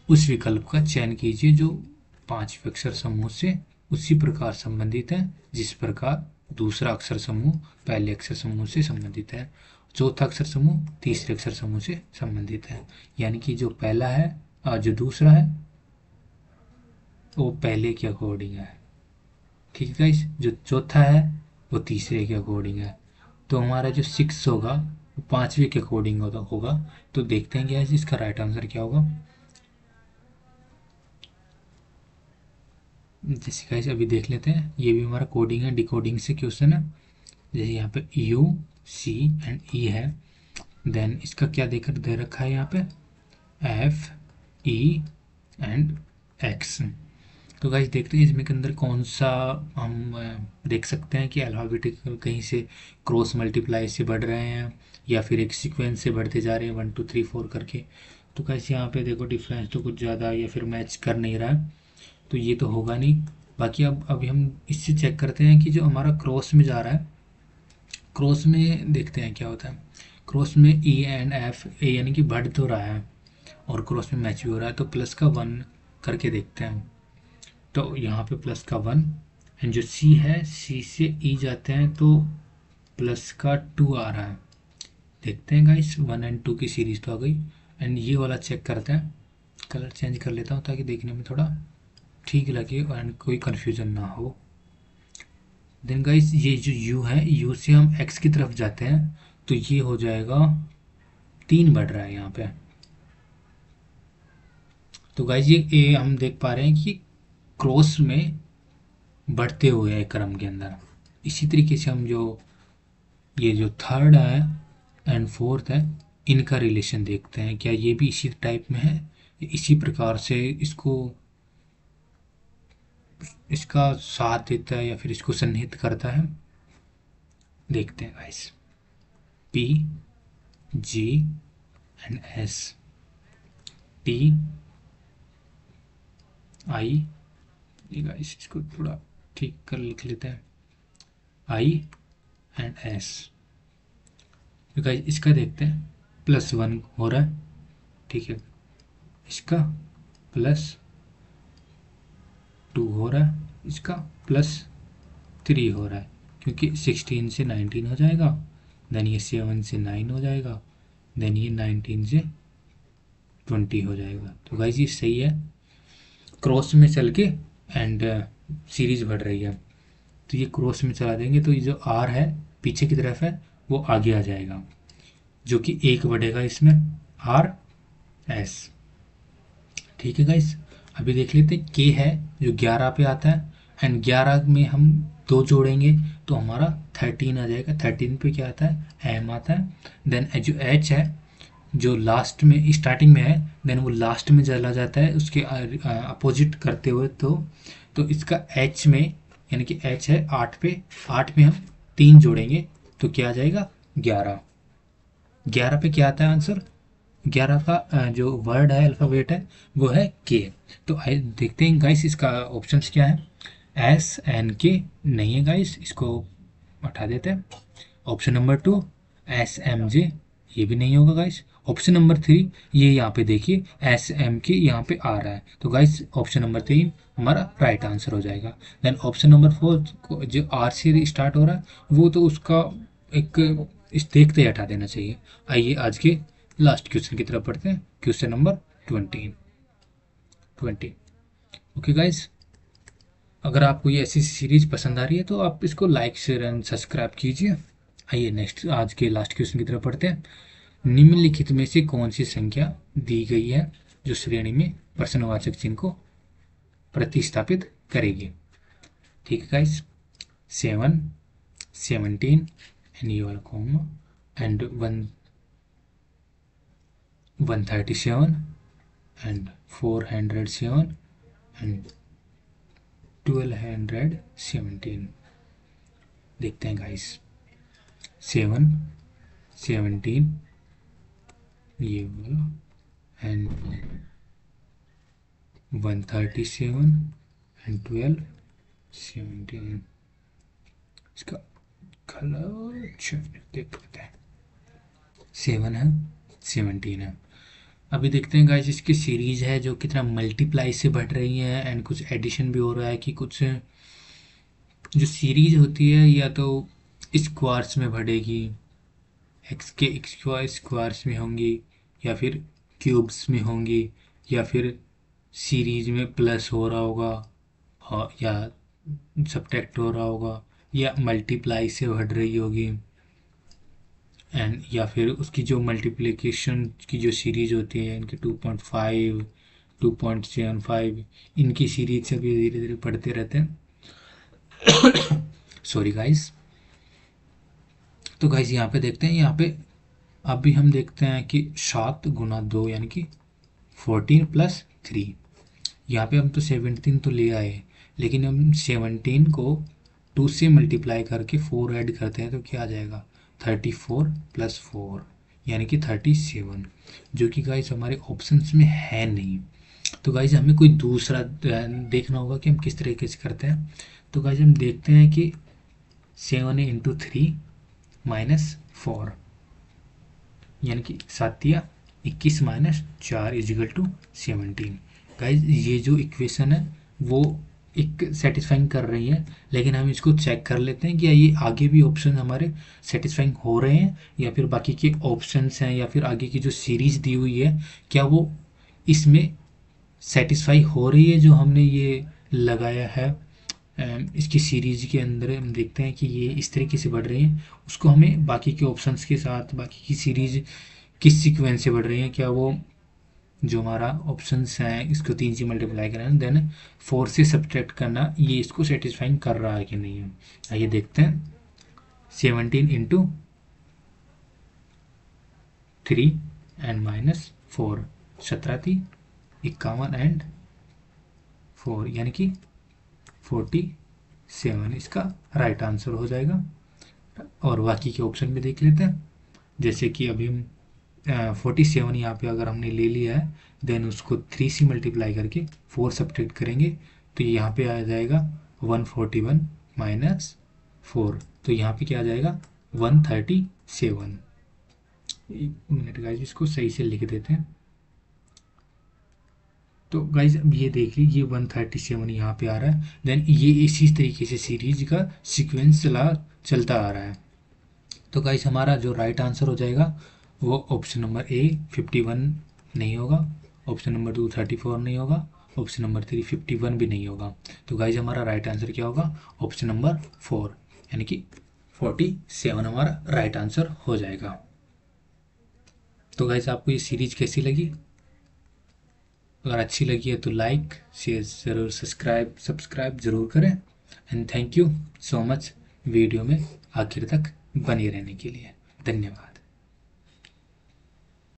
उस विकल्प का चयन कीजिए जो 5 अक्षर समूह से उसी प्रकार संबंधित है जिस प्रकार दूसरा अक्षर समूह पहले अक्षर समूह से संबंधित है, चौथा अक्षर समूह तीसरे अक्षर समूह से संबंधित है। यानी कि जो पहला है जो दूसरा है वो पहले के अकॉर्डिंग है। ठीक है गाइस, जो चौथा है वो तीसरे के अकॉर्डिंग है। तो हमारा जो 6 होगा वो 5वें के अकॉर्डिंग होगा। तो देखते हैं गाइस इसका राइट आंसर क्या होगा। जैसे गाइस अभी देख लेते हैं, ये भी हमारा कोडिंग है, डिकोडिंग से क्वेश्चन है। जैसे यहाँ पे यू सी एंड ई है, देन इसका क्या देकर दे रखा है यहाँ पे एफ ई एंड एक्स। तो गाइस देखते हैं इसमें के अंदर कौन सा हम देख सकते हैं कि अल्फ़ाबेटिकल कहीं से क्रॉस मल्टीप्लाई से बढ़ रहे हैं या फिर एक सीक्वेंस से बढ़ते जा रहे हैं 1 2 3 4 करके। तो गाइस यहाँ पे देखो डिफरेंस तो कुछ ज़्यादा या फिर मैच कर नहीं रहा है, तो ये तो होगा नहीं। बाकी अब अभी हम इससे चेक करते हैं कि जो हमारा क्रॉस में जा रहा है, क्रॉस में देखते हैं क्या होता है। क्रॉस में ई एंड एफ ए यानी कि बढ़ तो रहा है और क्रॉस में मैच भी हो रहा है, तो प्लस का 1 करके देखते हैं। तो यहाँ पे प्लस का 1 एंड जो सी है, सी से ई जाते हैं तो प्लस का 2 आ रहा है। देखते हैं गाइस 1 एंड 2 की सीरीज तो आ गई। एंड ये वाला चेक करते हैं, कलर चेंज कर लेता हूँ ताकि देखने में थोड़ा ठीक लगे एंड कोई कन्फ्यूजन ना हो। देन गाइस ये जो u है, u से हम x की तरफ जाते हैं तो ये हो जाएगा 3 बढ़ रहा है यहाँ पे। तो गाइस ये हम देख पा रहे हैं कि क्रॉस में बढ़ते हुए है क्रम के अंदर। इसी तरीके से हम जो ये जो थर्ड है एंड फोर्थ है इनका रिलेशन देखते हैं, क्या ये भी इसी टाइप में है, इसी प्रकार से इसका साथ देता है या फिर इसको सन्निहित करता है। देखते हैं guys P G and S, T I, guys इसको थोड़ा ठीक कर लिख लेते हैं, आई एंड एस। गाइस इसका देखते हैं +1 हो रहा है, ठीक है, इसका +2 हो रहा है, इसका +3 हो रहा है, क्योंकि 16 से 19 हो जाएगा, देन ये 7 से 9 हो जाएगा, देन ये 19 से 20 हो जाएगा। तो गाइस ये सही है, क्रॉस में चल के एंड सीरीज बढ़ रही है। तो ये क्रॉस में चला देंगे तो ये जो आर है पीछे की तरफ है वो आगे आ जाएगा, जो कि 1 बढ़ेगा इसमें आर एस। ठीक है गाइस, अभी देख लेते हैं के है जो 11 पे आता है एंड 11 में हम 2 जोड़ेंगे तो हमारा 13 आ जाएगा। 13 पे क्या आता है, एम आता है। देन जो एच है जो लास्ट में स्टार्टिंग में है, देन वो लास्ट में चला जाता है उसके अपोजिट करते हुए। तो इसका एच में यानी कि एच है 8 पे, 8 में हम 3 जोड़ेंगे तो क्या आ जाएगा 11। 11 पे क्या आता है आंसर, 11 का जो वर्ड है अल्फ़ाबेट है वो है के। तो देखते हैं गाइस इसका ऑप्शंस क्या है, एस एन के नहीं है गाइस, इसको हटा देते हैं। Option number 2 S M J ये भी नहीं होगा गाइस। ऑप्शन नंबर 3, ये यहाँ पे देखिए एस एम के यहाँ पे आ रहा है, तो गाइस ऑप्शन नंबर 3 हमारा राइट आंसर हो जाएगा। देन ऑप्शन नंबर 4 जो आर से स्टार्ट हो रहा है वो तो उसका एक इस देखते ही हटा देना चाहिए। आइए आज के लास्ट क्वेश्चन की तरफ पढ़ते हैं, क्वेश्चन नंबर 20। ओके गाइस, अगर आपको ये ऐसी सीरीज पसंद आ रही है तो आप इसको लाइक शेयर एंड सब्सक्राइब कीजिए। आइए नेक्स्ट आज के लास्ट क्वेश्चन की तरफ पढ़ते हैं। निम्नलिखित में से कौन सी संख्या दी गई है जो श्रेणी में प्रश्नवाचक चिन्ह को प्रतिस्थापित करेगी? ठीक है guys, 7, 17 and your comma and 137 and 407 and 1217। देखते हैं गाइस, 7, 17 ये वाला एंड 137 एंड 1217। इसका कलर देख लेते हैं। 7 है, 17 है। अभी देखते हैं गाइस इसकी सीरीज है जो कितना मल्टीप्लाई से बढ़ रही है एंड कुछ एडिशन भी हो रहा है कि कुछ जो सीरीज होती है या तो स्क्वायर्स में बढ़ेगी, एक्स के स्क्वायर्स में होंगी या फिर क्यूब्स में होंगी या फिर सीरीज में प्लस हो रहा होगा या सब्ट्रैक्ट हो रहा होगा या मल्टीप्लाई से बढ़ रही होगी एंड या फिर उसकी जो मल्टीप्लिकेशन की जो सीरीज होती है इनकी 2.5 2.75 इनकी सीरीज से भी धीरे धीरे बढ़ते रहते हैं। Sorry guys. तो गाइस यहाँ पे देखते हैं, यहाँ पे अभी हम देखते हैं कि 7 गुना 2 यानी कि 14 प्लस 3। यहाँ पे हम तो 17 तो ले आए, लेकिन हम 17 को 2 से मल्टीप्लाई करके 4 ऐड करते हैं तो क्या आ जाएगा 34 प्लस 4 यानी कि 37, जो कि गाइस हमारे ऑप्शंस में है नहीं। तो गाइस हमें कोई दूसरा देखना होगा कि हम किस तरीके से करते हैं। तो गाइस हम देखते हैं कि 7 इंटू 3 माइनस 4 यानी कि 7 या 21 माइनस 4 इजिकल टू 17। गाइस ये जो इक्वेशन है वो एक सेटिस्फाइंग कर रही है, लेकिन हम इसको चेक कर लेते हैं कि ये आगे भी ऑप्शन हमारे सेटिस्फाइंग हो रहे हैं या फिर बाकी के ऑप्शंस हैं या फिर आगे की जो सीरीज दी हुई है क्या वो इसमें सेटिस्फाई हो रही है जो हमने ये लगाया है। इसकी सीरीज के अंदर हम देखते हैं कि ये इस तरीके से बढ़ रही हैं, उसको हमें बाकी के ऑप्शंस के साथ बाकी की सीरीज किस सीक्वेंस से बढ़ रही हैं, क्या वो जो हमारा ऑप्शंस हैं इसको 3 से मल्टीप्लाई करना देन 4 से सब्ट्रैक्ट करना, ये इसको सेटिस्फाइंग कर रहा है कि नहीं है। आइए देखते हैं। 17 इंटू 3 एंड माइनस 4 17 थी 51 एंड 4 यानी कि 47 इसका राइट आंसर हो जाएगा। और बाकी के ऑप्शन भी देख लेते हैं, जैसे कि अभी हम 47 यहाँ पे अगर हमने ले लिया है देन उसको 3 से मल्टीप्लाई करके 4 सब्ट्रैक्ट करेंगे तो यहाँ पे आ जाएगा 141 माइनस 4, तो यहाँ पे क्या आ जाएगा 137। एक मिनट गाइस इसको सही से लिख देते हैं। तो गाइज अब ये देख लीजिए 137 यहाँ पे आ रहा है, देन ये इसी तरीके से सीरीज का सीक्वेंस चलता आ रहा है। तो गाइज हमारा जो राइट आंसर हो जाएगा वो ऑप्शन नंबर ए 51 नहीं होगा, ऑप्शन नंबर 2 34 नहीं होगा, ऑप्शन नंबर 3 51 भी नहीं होगा। तो गाइज हमारा राइट आंसर क्या होगा ऑप्शन नंबर 4 यानी कि 47 हमारा राइट आंसर हो जाएगा। तो गाइज आपको ये सीरीज कैसी लगी? अगर अच्छी लगी है तो लाइक शेयर ज़रूर सब्सक्राइब ज़रूर करें and thank you so much video में आखिर तक बने रहने के लिए। धन्यवाद।